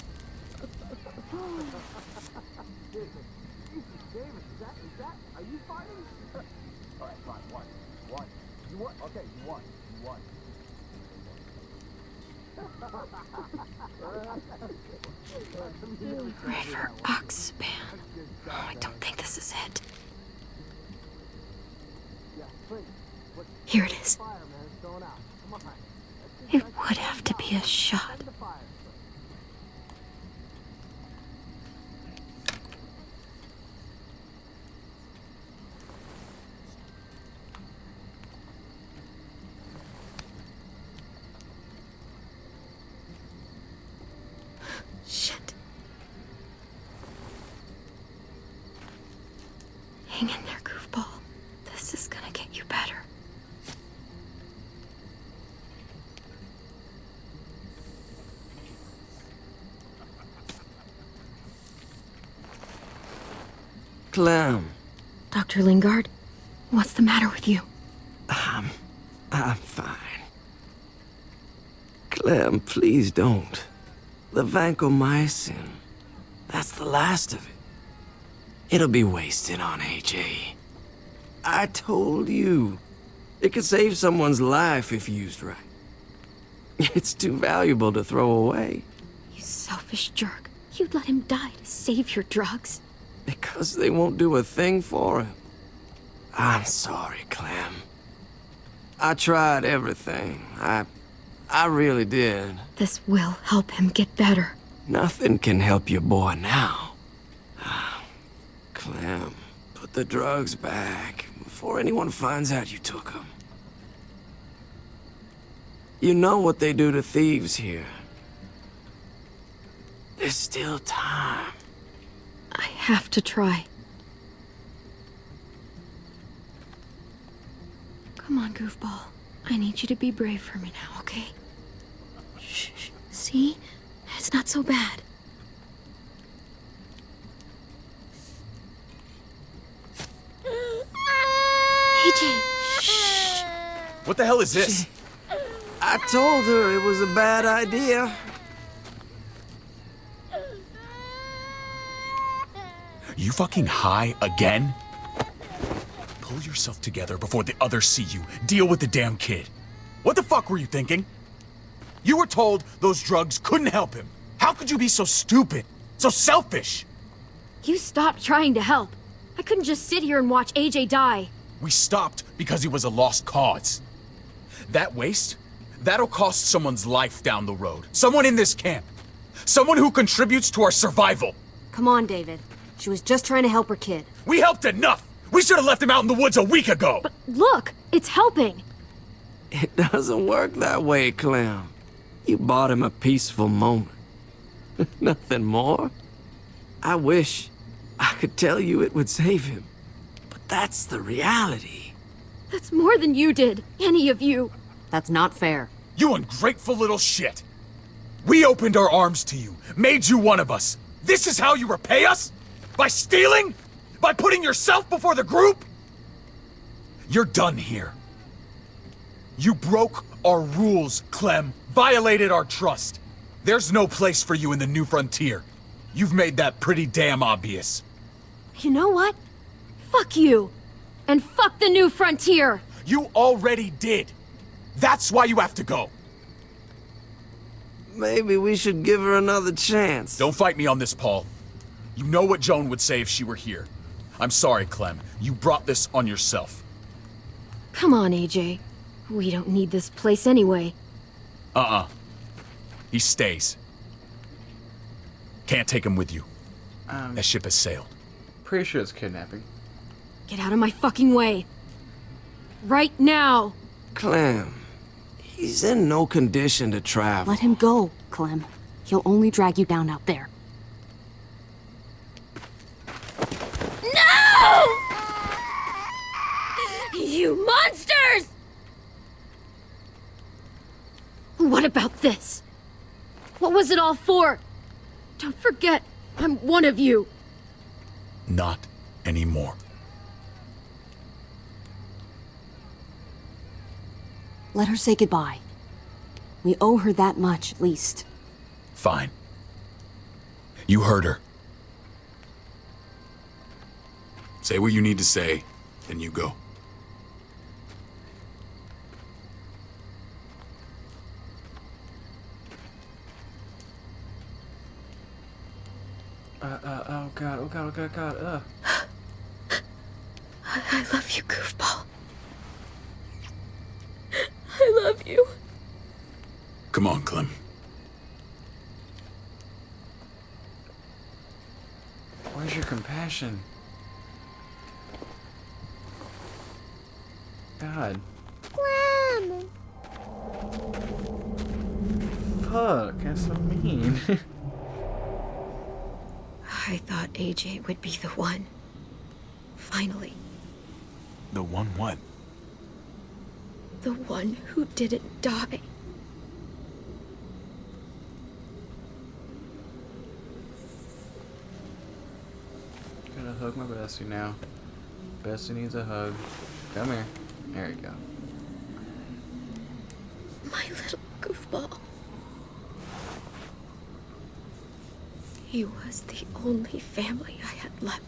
Speaker 15: David, is that, are you fighting? All right, fine, one. You won, okay, you won.
Speaker 1: River Oxpan. I don't think this is it. Here it is. It would have to be a shot. Shit. Hang in there, goofball. This is gonna get you better.
Speaker 11: Clem.
Speaker 1: Dr. Lingard, what's the matter with you?
Speaker 11: I'm fine. Clem, please don't. The vancomycin. That's the last of it. It'll be wasted on AJ. I told you. It could save someone's life if used right. It's too valuable to throw away.
Speaker 1: You selfish jerk. You'd let him die to save your drugs.
Speaker 11: Because they won't do a thing for him. I'm sorry, Clem. I tried everything. I really did.
Speaker 1: This will help him get better.
Speaker 11: Nothing can help your boy now. Clem, put the drugs back before anyone finds out you took them. You know what they do to thieves here. There's still time.
Speaker 1: I have to try. Come on, goofball. I need you to be brave for me now, okay? Shh. See? It's not so bad. AJ, shh.
Speaker 2: What the hell is this?
Speaker 11: I told her it was a bad idea.
Speaker 6: You fucking high again? Pull yourself together before the others see you. Deal with the damn kid. What the fuck were you thinking? You were told those drugs couldn't help him. How could you be so stupid? So selfish?
Speaker 1: You stopped trying to help. I couldn't just sit here and watch AJ die.
Speaker 6: We stopped because he was a lost cause. That waste, that'll cost someone's life down the road. Someone in this camp. Someone who contributes to our survival.
Speaker 10: Come on, David. She was just trying to help her kid.
Speaker 6: We helped enough! We should have left him out in the woods a week ago!
Speaker 1: But look, it's helping.
Speaker 11: It doesn't work that way, Clem. You bought him a peaceful moment. Nothing more. I wish I could tell you it would save him. But that's the reality.
Speaker 1: That's more than you did, any of you.
Speaker 10: That's not fair.
Speaker 6: You ungrateful little shit! We opened our arms to you, made you one of us. This is how you repay us? By stealing? By putting yourself before the group? You're done here. You broke our rules, Clem. Violated our trust. There's no place for you in the new frontier. You've made that pretty damn obvious.
Speaker 1: You know what? Fuck you. And fuck the new frontier.
Speaker 6: You already did. That's why you have to go.
Speaker 11: Maybe we should give her another chance.
Speaker 6: Don't fight me on this, Paul. You know what Joan would say if she were here. I'm sorry, Clem. You brought this on yourself.
Speaker 1: Come on, AJ. We don't need this place anyway.
Speaker 6: He stays. Can't take him with you. That ship has sailed.
Speaker 3: Pretty sure it's kidnapping.
Speaker 1: Get out of my fucking way. Right now.
Speaker 11: Clem, he's in no condition to travel.
Speaker 10: Let him go, Clem. He'll only drag you down out there.
Speaker 1: No! You monsters! What about this? What was it all for? Don't forget, I'm one of you.
Speaker 6: Not anymore.
Speaker 10: Let her say goodbye. We owe her that much, at least.
Speaker 6: Fine. You heard her. Say what you need to say, then you go.
Speaker 3: Oh god, oh god, oh god, oh god,
Speaker 1: I love you, goofball. I love you.
Speaker 6: Come on, Clem.
Speaker 3: Where's your compassion? God.
Speaker 1: Clem!
Speaker 3: Fuck, that's so mean.
Speaker 1: I thought AJ would be the one. Finally.
Speaker 2: The one what?
Speaker 1: The one who didn't die.
Speaker 3: Gonna hug my bestie now. Bestie needs a hug. Come here. There you go.
Speaker 1: My little goofball. He was the only family I had left.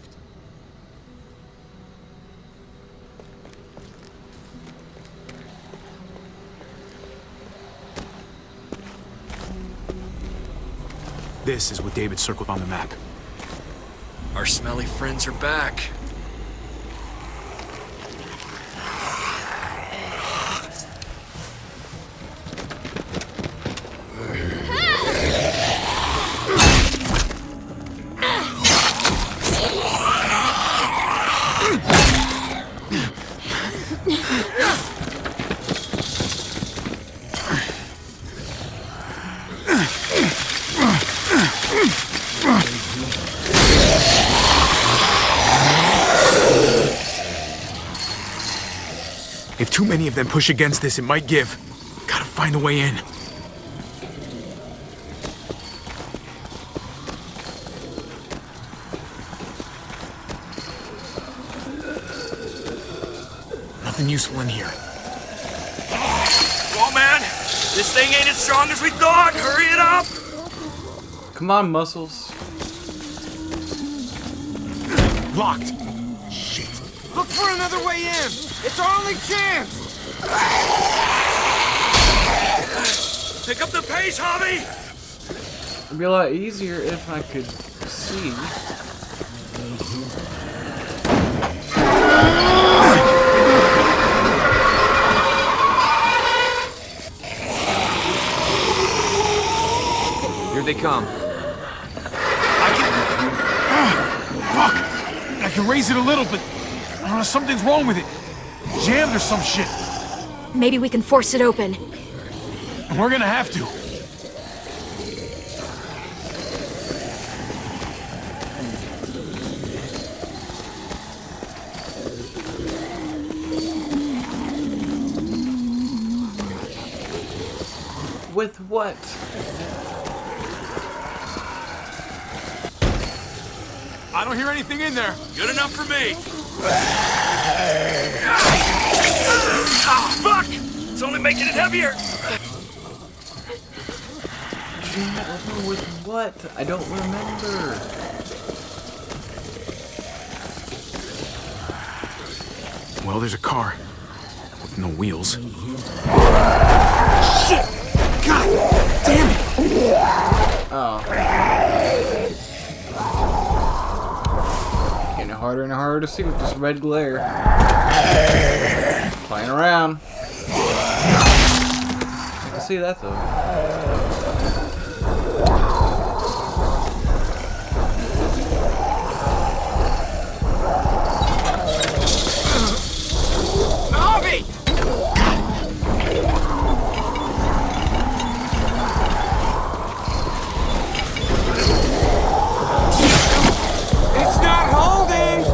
Speaker 2: This is what David circled on the map.
Speaker 7: Our smelly friends are back.
Speaker 2: If too many of them push against this, it might give. Gotta find a way in. Nothing useful in here.
Speaker 7: Come on, man. This thing ain't as strong as we thought. Hurry it up.
Speaker 3: Come on, muscles.
Speaker 2: Locked.
Speaker 4: Look for another way in! It's our only chance!
Speaker 7: Pick up the pace, Hobby.
Speaker 3: It'd be a lot easier if I could see.
Speaker 9: Here they come.
Speaker 2: Fuck! I can raise it a little, but something's wrong with it. Jammed or some shit.
Speaker 1: Maybe we can force it open.
Speaker 2: We're gonna have to.
Speaker 3: With what?
Speaker 2: I don't hear anything in there.
Speaker 7: Good enough for me. Ah, fuck! It's only making it heavier.
Speaker 3: With what? I don't remember.
Speaker 2: Well, there's a car with no wheels.
Speaker 4: Shit! God damn it!
Speaker 3: Oh. Getting harder and harder to see with this red glare. Playing around. I can see that though.
Speaker 4: Harvey! It's not holding!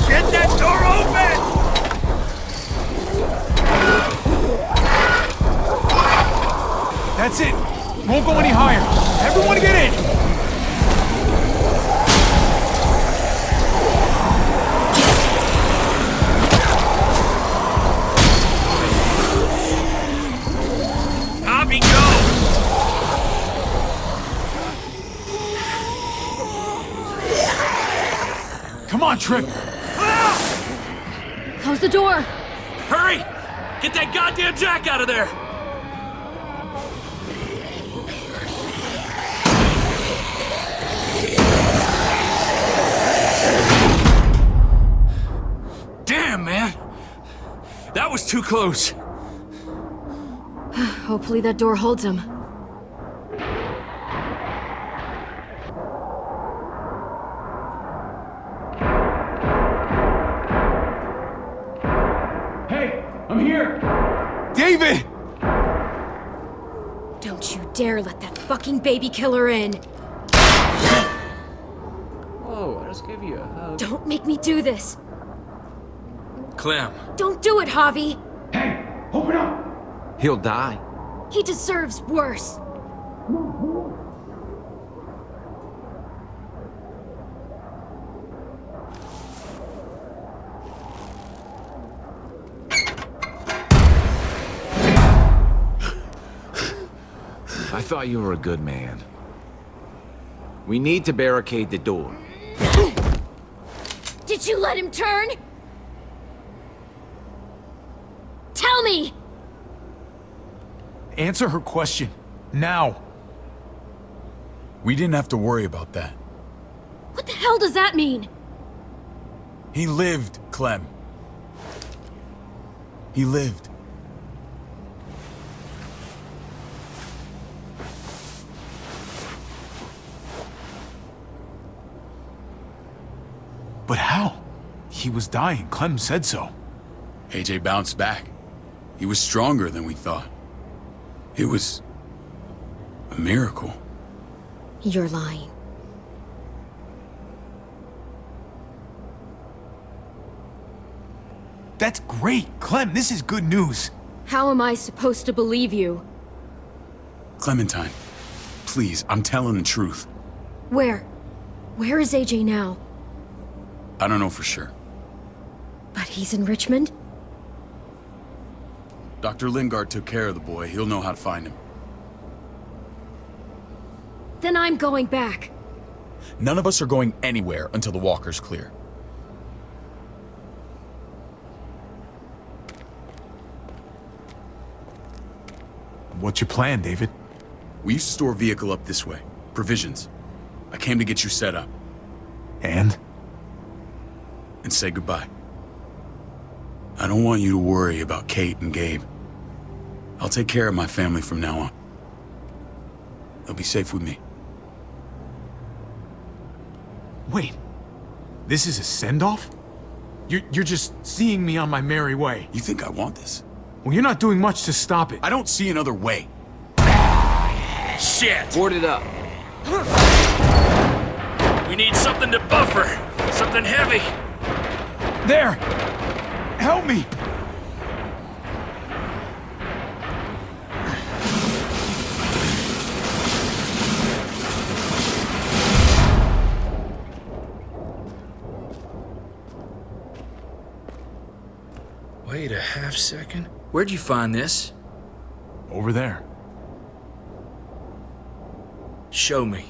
Speaker 7: Get that door open!
Speaker 2: That's it. Won't go any higher. Everyone get in.
Speaker 7: Hobby, go!
Speaker 2: Come on, Trip.
Speaker 1: Close the door.
Speaker 7: Hurry! Get that goddamn jack out of there! was too close.
Speaker 5: Hopefully that door holds him.
Speaker 2: Hey, I'm here! David!
Speaker 5: Don't you dare let that fucking baby killer in!
Speaker 3: Whoa, I just gave you a hug.
Speaker 5: Don't make me do this!
Speaker 7: Clem.
Speaker 5: Don't do it, Javi!
Speaker 2: Hey, open up!
Speaker 9: He'll die.
Speaker 5: He deserves worse.
Speaker 9: I thought you were a good man. We need to barricade the door.
Speaker 5: Did you let him turn? Tell me!
Speaker 2: Answer her question. Now.
Speaker 6: We didn't have to worry about that.
Speaker 5: What the hell does that mean?
Speaker 6: He lived, Clem. He lived.
Speaker 2: But how? He was dying. Clem said so.
Speaker 6: AJ bounced back. He was stronger than we thought. It was a miracle.
Speaker 5: You're lying.
Speaker 2: That's great! Clem, this is good news!
Speaker 5: How am I supposed to believe you?
Speaker 6: Clementine, please, I'm telling the truth.
Speaker 5: Where? Where is AJ now?
Speaker 6: I don't know for sure.
Speaker 5: But he's in Richmond?
Speaker 6: Dr. Lingard took care of the boy. He'll know how to find him.
Speaker 5: Then I'm going back.
Speaker 6: None of us are going anywhere until the walker's clear.
Speaker 2: What's your plan, David?
Speaker 6: We used to store a vehicle up this way. Provisions. I came to get you set up.
Speaker 2: And
Speaker 6: say goodbye. I don't want you to worry about Kate and Gabe. I'll take care of my family from now on. They'll be safe with me.
Speaker 2: Wait. This is a send-off? You're just seeing me on my merry way.
Speaker 6: You think I want this?
Speaker 2: Well, you're not doing much to stop it.
Speaker 6: I don't see another way.
Speaker 7: Shit!
Speaker 11: Board it up.
Speaker 7: We need something to buffer. Something heavy.
Speaker 2: There! Help me!
Speaker 7: Wait a half second. Where'd you find this?
Speaker 2: Over there.
Speaker 7: Show me.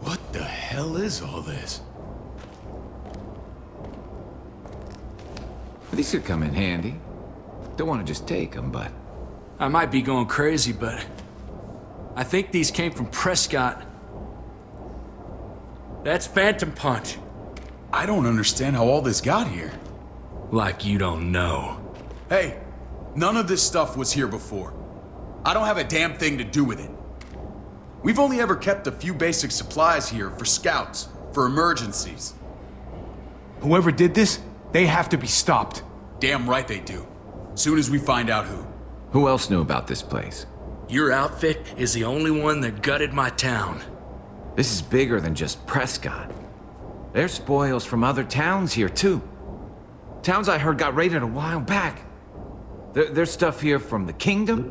Speaker 6: What the hell is all this?
Speaker 9: These could come in handy. Don't want to just take them, but...
Speaker 7: I might be going crazy, but I think these came from Prescott. That's Phantom Punch.
Speaker 6: I don't understand how all this got here.
Speaker 7: Like you don't know.
Speaker 6: Hey, none of this stuff was here before. I don't have a damn thing to do with it. We've only ever kept a few basic supplies here for scouts, for emergencies.
Speaker 2: Whoever did this, they have to be stopped.
Speaker 6: Damn right they do. Soon as we find out who.
Speaker 9: Who else knew about this place?
Speaker 7: Your outfit is the only one that gutted my town.
Speaker 9: This is bigger than just Prescott. There's spoils from other towns here, too. Towns I heard got raided a while back. There's stuff here from the kingdom.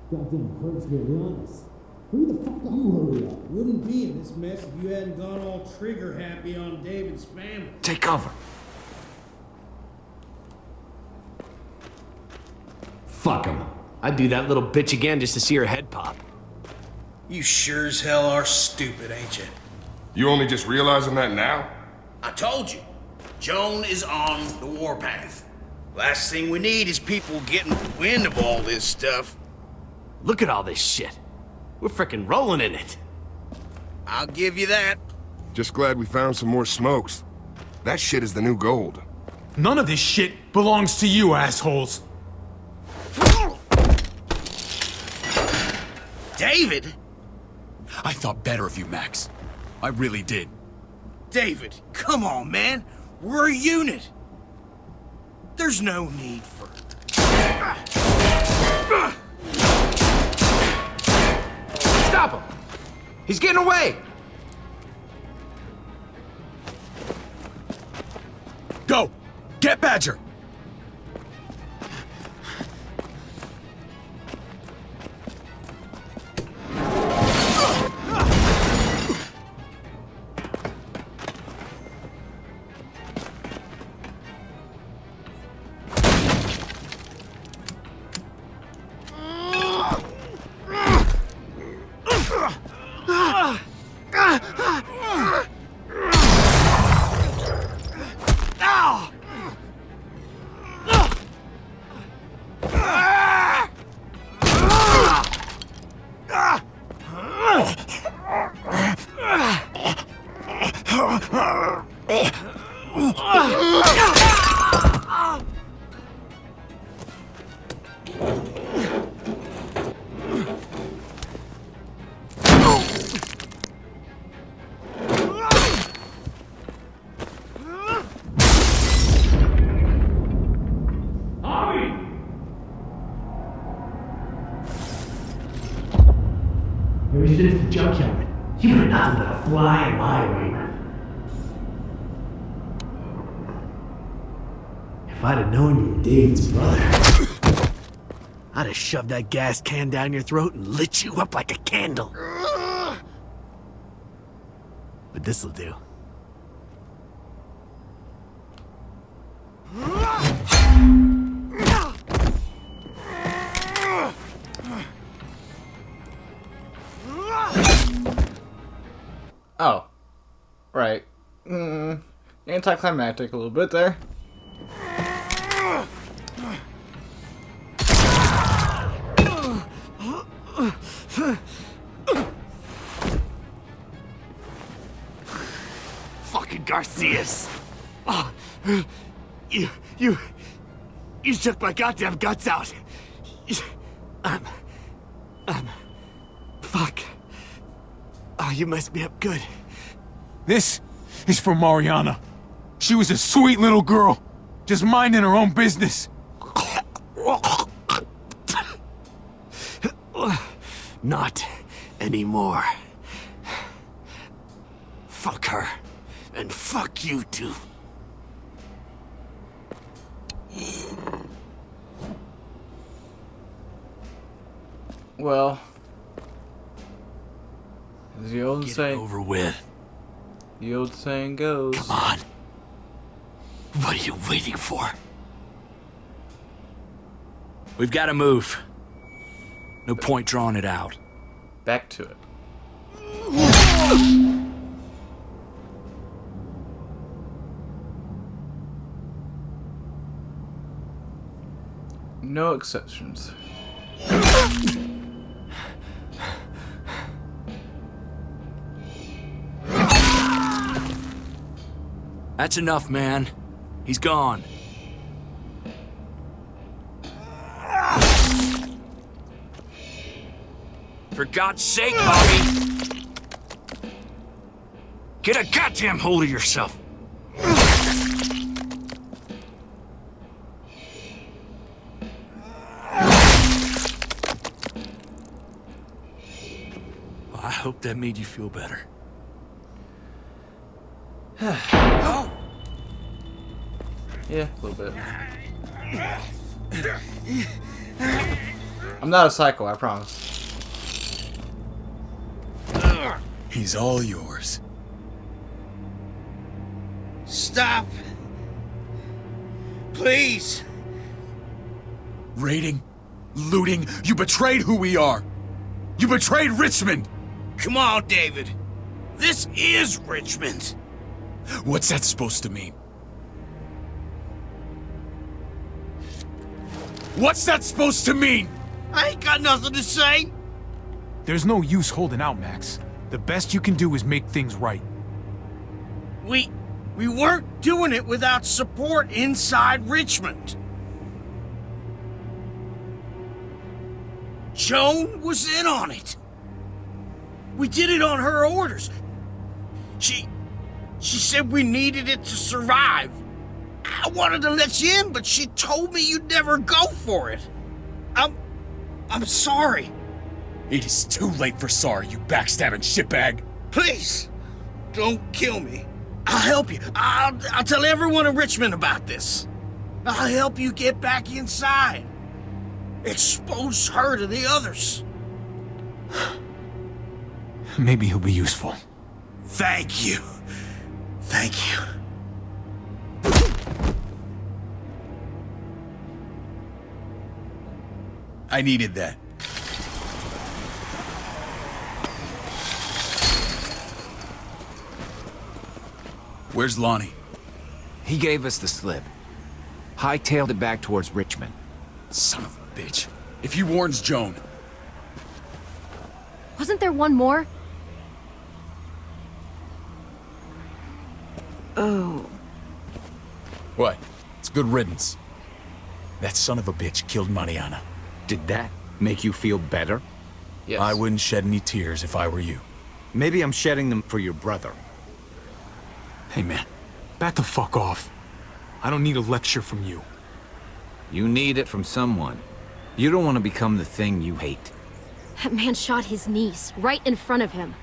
Speaker 16: Goddamn hurts to be honest. Hurry the fuck up. You hurry up. Wouldn't be in this mess if you hadn't gone all trigger happy on David's family.
Speaker 9: Take cover.
Speaker 11: Fuck him. I'd do that little bitch again just to see her head pop.
Speaker 14: You sure as hell are stupid, ain't you?
Speaker 17: You only just realizing that now?
Speaker 14: I told you. Joan is on the warpath. Last thing we need is people getting wind of all this stuff.
Speaker 17: Look at all this shit. We're frickin' rolling in it.
Speaker 14: I'll give you that.
Speaker 18: Just glad we found some more smokes. That shit is the new gold.
Speaker 19: None of this shit belongs to you, assholes.
Speaker 14: David?
Speaker 6: I thought better of you, Max. I really did.
Speaker 14: David, come on, man. We're a unit. There's no need for...
Speaker 9: Stop him! He's getting away!
Speaker 6: Go! Get Badger!
Speaker 17: Ever since the junkyard, you were nothing but a fly in my ointment. If I'd have known you were David's brother, I'd have shoved that gas can down your throat and lit you up like a candle. But this'll do.
Speaker 3: Oh. Right. Anticlimactic a little bit there.
Speaker 17: Fucking Garcias! Oh, you took my goddamn guts out. Fuck. Oh, you messed me up good.
Speaker 19: This is for Mariana. She was a sweet little girl, just minding her own business.
Speaker 17: Not anymore. Fuck her. And fuck you too.
Speaker 3: Well, as the old saying,
Speaker 7: over with.
Speaker 3: The old saying goes.
Speaker 7: Come on. What are you waiting for? We've got to move. No point drawing it out.
Speaker 3: Back to it. No exceptions.
Speaker 7: That's enough, man. He's gone. For God's sake, Bobby! Get a goddamn hold of yourself! Well, I hope that made you feel better.
Speaker 3: Yeah, a little bit. I'm not a psycho, I promise.
Speaker 6: He's all yours.
Speaker 14: Stop! Please!
Speaker 6: Raiding, looting, you betrayed who we are. You betrayed Richmond.
Speaker 14: Come on, David. This is Richmond.
Speaker 6: What's that supposed to mean? What's that supposed to mean?
Speaker 14: I ain't got nothing to say.
Speaker 19: There's no use holding out, Max. The best you can do is make things right.
Speaker 14: We weren't doing it without support inside Richmond. Joan was in on it. We did it on her orders. She said we needed it to survive. I wanted to let you in, but she told me you'd never go for it. I'm sorry.
Speaker 6: It is too late for sorry, you backstabbing shitbag.
Speaker 14: Please, don't kill me. I'll help you. I'll tell everyone in Richmond about this. I'll help you get back inside. Expose her to the others.
Speaker 19: Maybe he'll be useful.
Speaker 14: Thank you. Thank you.
Speaker 6: I needed that. Where's Lonnie?
Speaker 9: He gave us the slip. Hightailed it back towards Richmond.
Speaker 6: Son of a bitch. If he warns Joan...
Speaker 5: Wasn't there one more? Oh.
Speaker 6: What? It's good riddance. That son of a bitch killed Mariana.
Speaker 9: Did that make you feel better?
Speaker 6: Yes. I wouldn't shed any tears if I were you.
Speaker 9: Maybe I'm shedding them for your brother.
Speaker 19: Hey man, back the fuck off. I don't need a lecture from you.
Speaker 9: You need it from someone. You don't want to become the thing you hate.
Speaker 5: That man shot his niece right in front of him.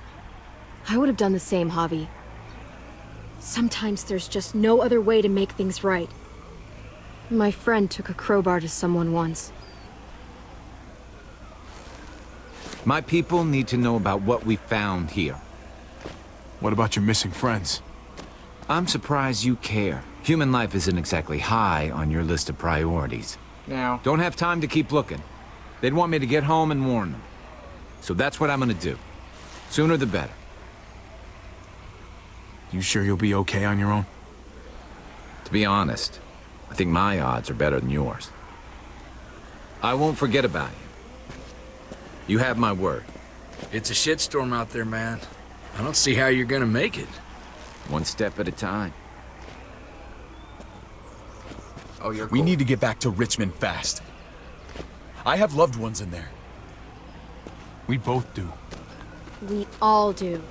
Speaker 5: I would have done the same, Javi. Sometimes there's just no other way to make things right. My friend took a crowbar to someone once.
Speaker 9: My people need to know about what we found here.
Speaker 19: What about your missing friends?
Speaker 9: I'm surprised you care. Human life isn't exactly high on your list of priorities.
Speaker 3: Now.
Speaker 9: Don't have time to keep looking. They'd want me to get home and warn them. So that's what I'm gonna do. Sooner the better.
Speaker 19: You sure you'll be okay on your own?
Speaker 9: To be honest, I think my odds are better than yours. I won't forget about you. You have my word.
Speaker 11: It's a shitstorm out there, man. I don't see how you're gonna make it.
Speaker 9: One step at a time.
Speaker 11: Oh, you're
Speaker 6: We
Speaker 11: cool.
Speaker 6: need to get back to Richmond fast. I have loved ones in there.
Speaker 19: We both do.
Speaker 5: We all do.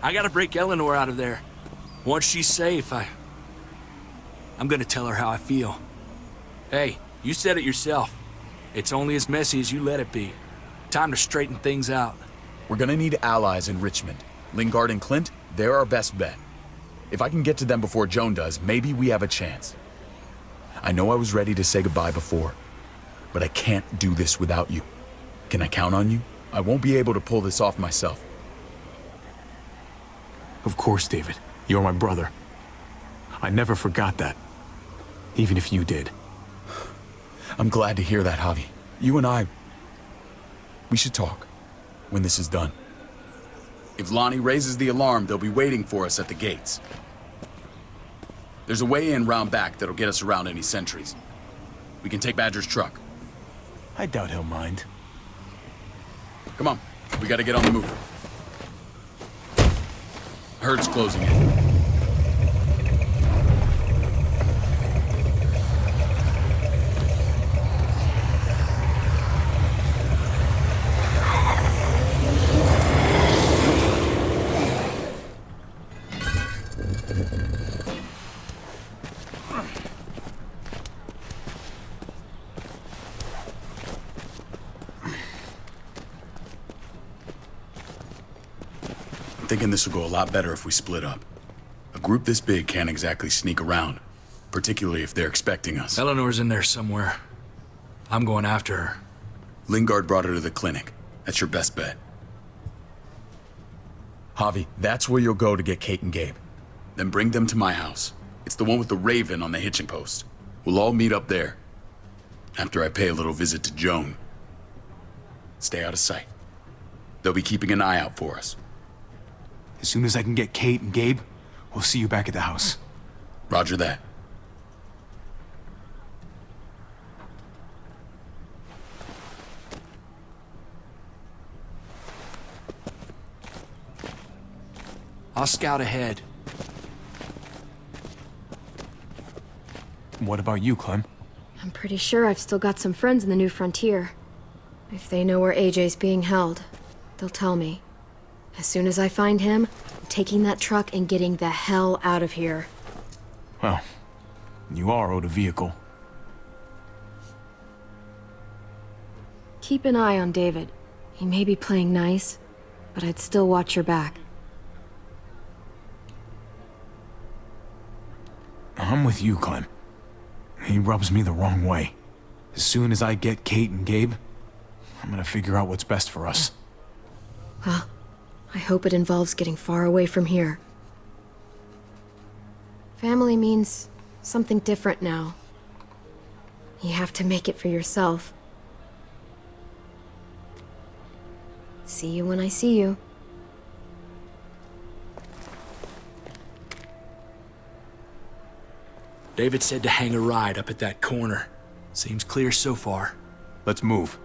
Speaker 7: I gotta break Eleanor out of there. Once she's safe, I'm gonna tell her how I feel. Hey, you said it yourself. It's only as messy as you let it be. Time to straighten things out.
Speaker 6: We're gonna need allies in Richmond. Lingard and Clint, they're our best bet. If I can get to them before Joan does, maybe we have a chance. I know I was ready to say goodbye before, but I can't do this without you. Can I count on you? I won't be able to pull this off myself.
Speaker 19: Of course, David. You're my brother. I never forgot that. Even if you did.
Speaker 6: I'm glad to hear that, Javi. You and I, we should talk when this is done. If Lonnie raises the alarm, they'll be waiting for us at the gates. There's a way in round back that'll get us around any sentries. We can take Badger's truck.
Speaker 19: I doubt he'll mind.
Speaker 6: Come on, we gotta get on the move. Herd's closing in. Thinking this will go a lot better if we split up. A group this big can't exactly sneak around, particularly if they're expecting us.
Speaker 7: Eleanor's in there somewhere. I'm going after her.
Speaker 6: Lingard brought her to the clinic. That's your best bet. Javi, that's where you'll go to get Kate and Gabe. Then bring them to my house. It's the one with the raven on the hitching post. We'll all meet up there. After I pay a little visit to Joan. Stay out of sight. They'll be keeping an eye out for us.
Speaker 19: As soon as I can get Kate and Gabe, we'll see you back at the house.
Speaker 6: Roger that.
Speaker 7: I'll scout ahead.
Speaker 2: What about you, Clem?
Speaker 10: I'm pretty sure I've still got some friends in the New Frontier. If they know where AJ's being held, they'll tell me. As soon as I find him, I'm taking that truck and getting the hell out of here.
Speaker 2: Well, you are owed a vehicle.
Speaker 10: Keep an eye on David. He may be playing nice, but I'd still watch your back.
Speaker 2: I'm with you, Clem. He rubs me the wrong way. As soon as I get Kate and Gabe, I'm gonna figure out what's best for us.
Speaker 10: Well, I hope it involves getting far away from here. Family means something different now. You have to make it for yourself. See you when I see you.
Speaker 7: David said to hang a ride up at that corner. Seems clear so far.
Speaker 2: Let's move.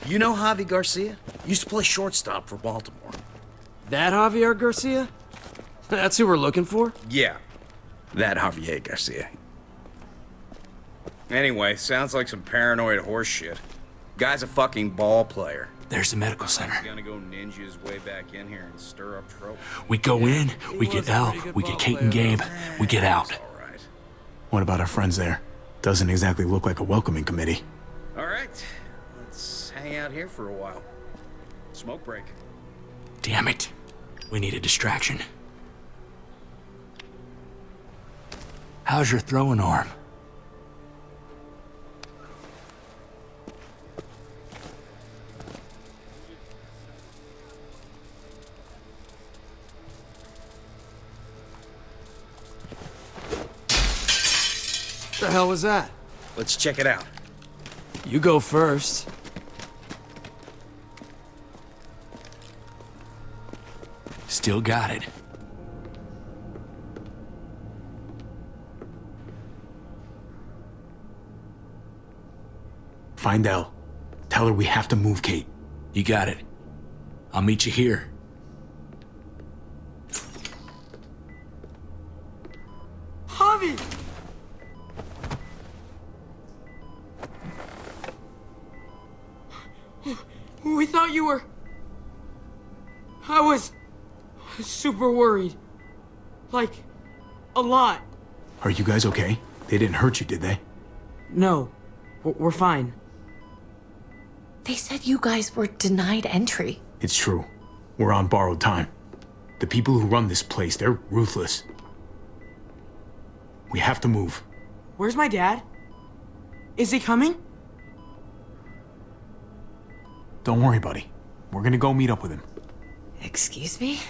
Speaker 14: You know Javi Garcia? Used to play shortstop for Baltimore.
Speaker 11: That Javier Garcia? That's who we're looking for?
Speaker 20: Yeah, that Javier Garcia. Anyway, sounds like some paranoid horse shit. Guy's a fucking ball player.
Speaker 7: There's the medical center.
Speaker 20: He's gonna go ninja his way back in here and stir up trouble.
Speaker 7: We go in, we get Elle, we get Kate and Gabe, we get out.
Speaker 2: What about our friends there? Doesn't exactly look like a welcoming committee.
Speaker 20: All right, let's hang out here for a while. Smoke break.
Speaker 7: Damn it. We need a distraction. How's your throwing arm?
Speaker 11: What the hell was that?
Speaker 20: Let's check it out.
Speaker 11: You go first.
Speaker 7: Still got it.
Speaker 2: Find Elle. Tell her we have to move Kate.
Speaker 7: You got it. I'll meet you here.
Speaker 4: Javi! We thought you were... I was super worried. Like, a lot.
Speaker 2: Are you guys okay? They didn't hurt you, did they?
Speaker 4: No, we're fine.
Speaker 1: They said you guys were denied entry.
Speaker 2: It's true. We're on borrowed time. The people who run this place, they're ruthless. We have to move.
Speaker 4: Where's my dad? Is he coming?
Speaker 2: Don't worry, buddy. We're gonna go meet up with him.
Speaker 1: Excuse me?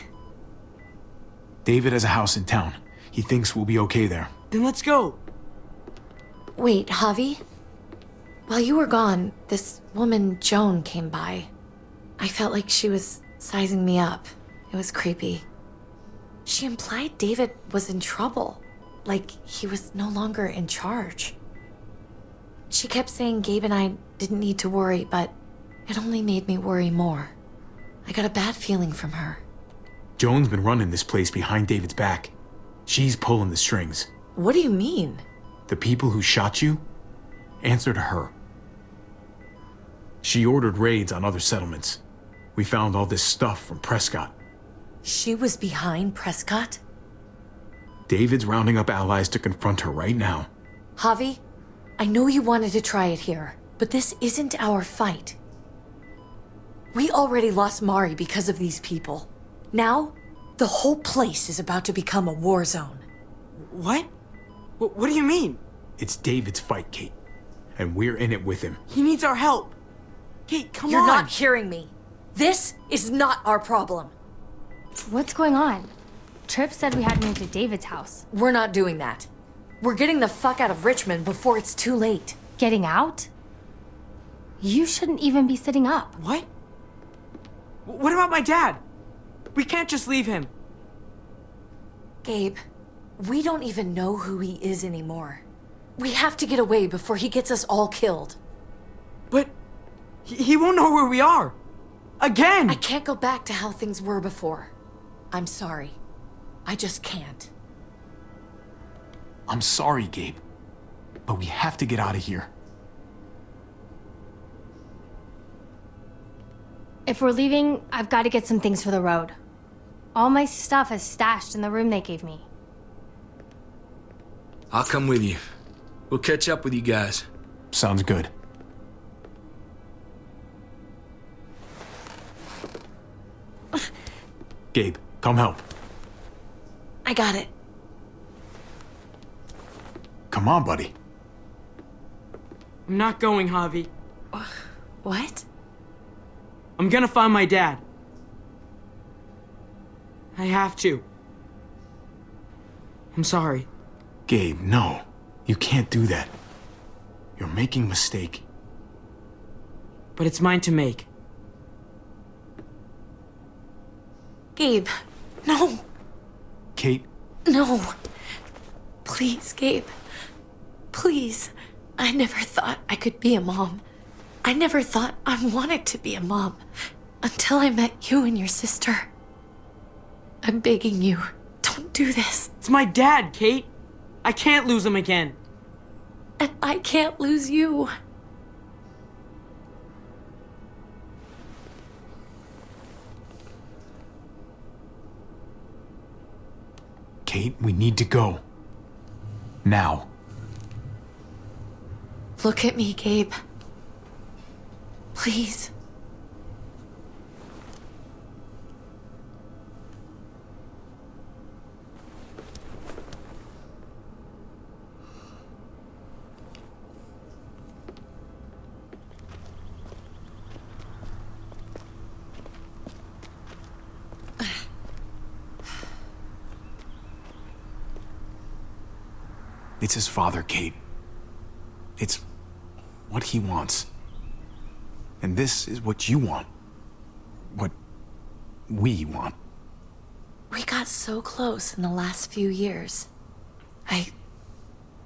Speaker 2: David has a house in town. He thinks we'll be okay there.
Speaker 4: Then let's go.
Speaker 1: Wait, Javi? While you were gone, this woman, Joan, came by. I felt like she was sizing me up. It was creepy. She implied David was in trouble. Like he was no longer in charge. She kept saying Gabe and I didn't need to worry, but it only made me worry more. I got a bad feeling from her.
Speaker 2: Joan's been running this place behind David's back. She's pulling the strings.
Speaker 1: What do you mean?
Speaker 2: The people who shot you answer to her. She ordered raids on other settlements. We found all this stuff from Prescott.
Speaker 1: She was behind Prescott?
Speaker 2: David's rounding up allies to confront her right now.
Speaker 1: Javi, I know you wanted to try it here, but this isn't our fight. We already lost Mari because of these people. Now, the whole place is about to become a war zone.
Speaker 4: What? What do you mean?
Speaker 2: It's David's fight, Kate. And we're in it with him.
Speaker 4: He needs our help. Kate, come on.
Speaker 1: You're not hearing me. This is not our problem.
Speaker 5: What's going on? Tripp said we had to move to David's house.
Speaker 1: We're not doing that. We're getting the fuck out of Richmond before it's too late.
Speaker 5: Getting out? You shouldn't even be sitting up.
Speaker 4: What? What about my dad? We can't just leave him.
Speaker 1: Gabe, we don't even know who he is anymore. We have to get away before he gets us all killed.
Speaker 4: But he won't know where we are. Again!
Speaker 1: I can't go back to how things were before. I'm sorry. I just can't.
Speaker 2: I'm sorry, Gabe. But we have to get out of here.
Speaker 5: If we're leaving, I've got to get some things for the road. All my stuff is stashed in the room they gave me.
Speaker 7: I'll come with you. We'll catch up with you guys.
Speaker 2: Sounds good. Gabe, come help.
Speaker 1: I got it.
Speaker 2: Come on, buddy.
Speaker 4: I'm not going, Javi.
Speaker 1: What?
Speaker 4: I'm gonna find my dad. I have to. I'm sorry.
Speaker 2: Gabe, no. You can't do that. You're making a mistake.
Speaker 4: But it's mine to make.
Speaker 1: Gabe, no.
Speaker 2: Kate?
Speaker 1: No. Please, Gabe. Please. I never thought I could be a mom. I never thought I wanted to be a mom. Until I met you and your sister. I'm begging you, don't do this.
Speaker 4: It's my dad, Kate. I can't lose him again.
Speaker 1: And I can't lose you.
Speaker 2: Kate, we need to go. Now.
Speaker 1: Look at me, Gabe. Please.
Speaker 2: It's his father, Kate. It's what he wants. And this is what you want. What we want.
Speaker 1: We got so close in the last few years. I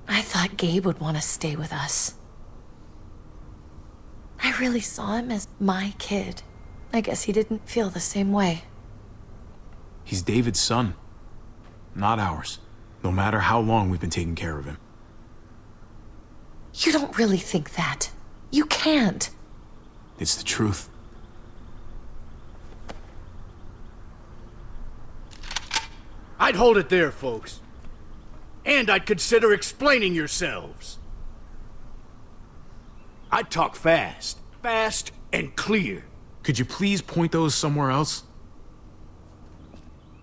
Speaker 1: thought Gabe would want to stay with us. I really saw him as my kid. I guess he didn't feel the same way.
Speaker 2: He's David's son, not ours. No matter how long we've been taking care of him.
Speaker 1: You don't really think that. You can't.
Speaker 2: It's the truth.
Speaker 14: I'd hold it there, folks. And I'd consider explaining yourselves. I'd talk fast. Fast and clear.
Speaker 2: Could you please point those somewhere else?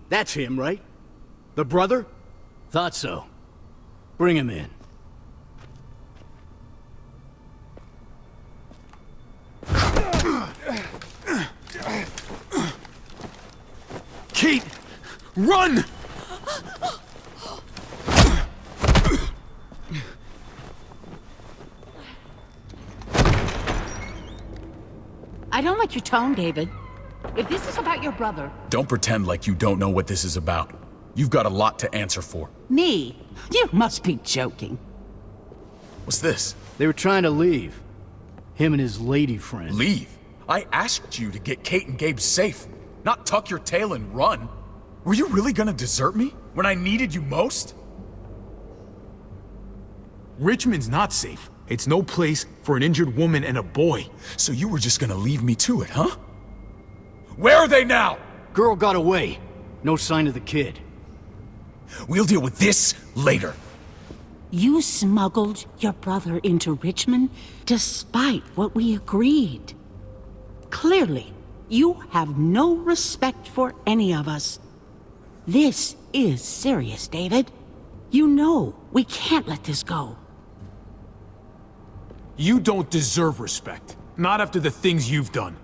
Speaker 14: That's him, right? The brother? Thought so. Bring him in.
Speaker 19: Kate! Run!
Speaker 13: I don't like your tone, David. If this is about your brother...
Speaker 6: Don't pretend like you don't know what this is about. You've got a lot to answer for.
Speaker 13: Me? You must be joking.
Speaker 6: What's this?
Speaker 17: They were trying to leave. Him and his lady friend.
Speaker 6: Leave? I asked you to get Kate and Gabe safe, not tuck your tail and run. Were you really gonna desert me when I needed you most?
Speaker 2: Richmond's not safe. It's no place for an injured woman and a boy.
Speaker 6: So you were just gonna leave me to it, huh? Where are they now?
Speaker 17: Girl got away. No sign of the kid.
Speaker 6: We'll deal with this later.
Speaker 13: You smuggled your brother into Richmond despite what we agreed. Clearly, you have no respect for any of us. This is serious, David. You know we can't let this go.
Speaker 2: You don't deserve respect. Not after the things you've done.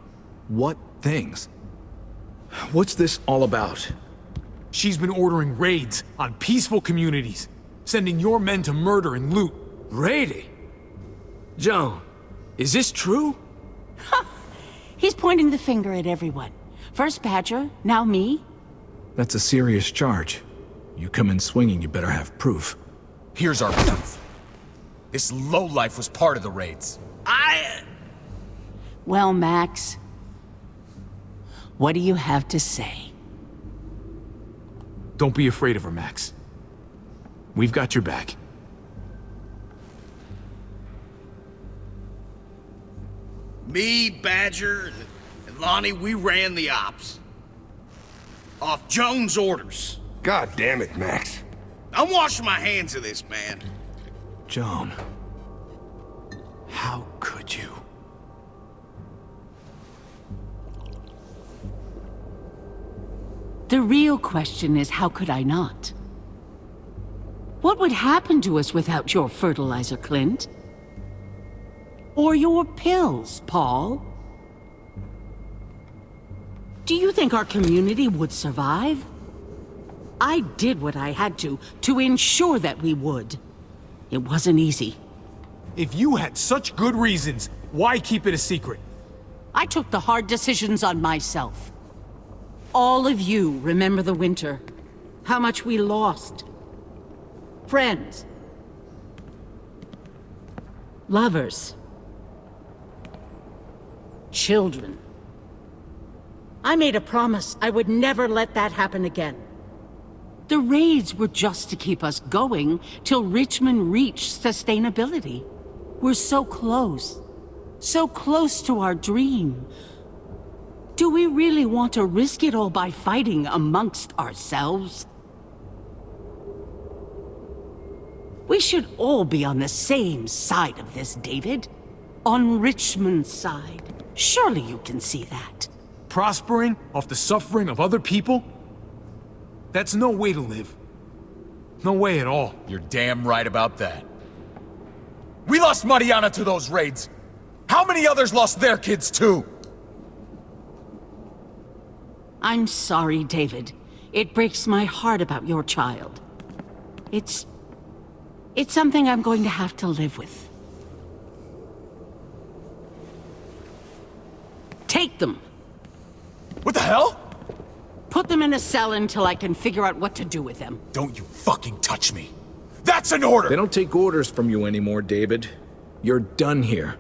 Speaker 12: What things? What's this all about?
Speaker 2: She's been ordering raids on peaceful communities, sending your men to murder and loot.
Speaker 11: Raiding? Joan, is this true?
Speaker 13: He's pointing the finger at everyone. First Badger, now me?
Speaker 12: That's a serious charge. You come in swinging, you better have proof.
Speaker 21: Here's our proof. This lowlife was part of the raids.
Speaker 13: Well, Max, what do you have to say?
Speaker 19: Don't be afraid of her, Max. We've got your back.
Speaker 14: Me, Badger, and Lonnie, we ran the ops. Off Jones' orders.
Speaker 18: God damn it, Max.
Speaker 14: I'm washing my hands of this, man.
Speaker 12: Joan.
Speaker 21: How could you?
Speaker 13: The real question is, how could I not? What would happen to us without your fertilizer, Clint? Or your pills, Paul? Do you think our community would survive? I did what I had to ensure that we would. It wasn't easy.
Speaker 19: If you had such good reasons, why keep it a secret?
Speaker 13: I took the hard decisions on myself. All of you remember the winter. How much we lost. Friends. Lovers. Children. I made a promise I would never let that happen again. The raids were just to keep us going till Richmond reached sustainability. We're so close to our dream. Do we really want to risk it all by fighting amongst ourselves? We should all be on the same side of this, David. On Richmond's side. Surely you can see that.
Speaker 19: Prospering off the suffering of other people? That's no way to live. No way at all.
Speaker 21: You're damn right about that. We lost Mariana to those raids. How many others lost their kids too?
Speaker 13: I'm sorry, David. It breaks my heart about your child. It's something I'm going to have to live with. Take them.
Speaker 21: What the hell?
Speaker 13: Put them in a cell until I can figure out what to do with them.
Speaker 21: Don't you fucking touch me. That's an order!
Speaker 12: They don't take orders from you anymore, David. You're done here.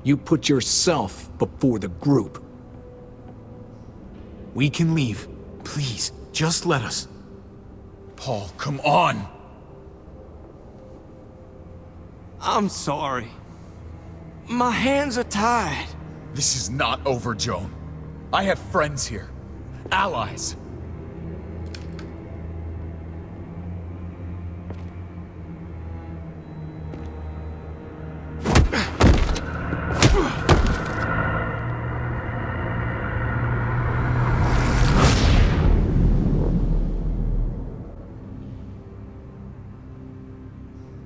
Speaker 12: You put yourself before the group.
Speaker 19: We can leave. Please, just let us.
Speaker 21: Paul, come on!
Speaker 14: I'm sorry. My hands are tied.
Speaker 21: This is not over, Joan. I have friends here. Allies.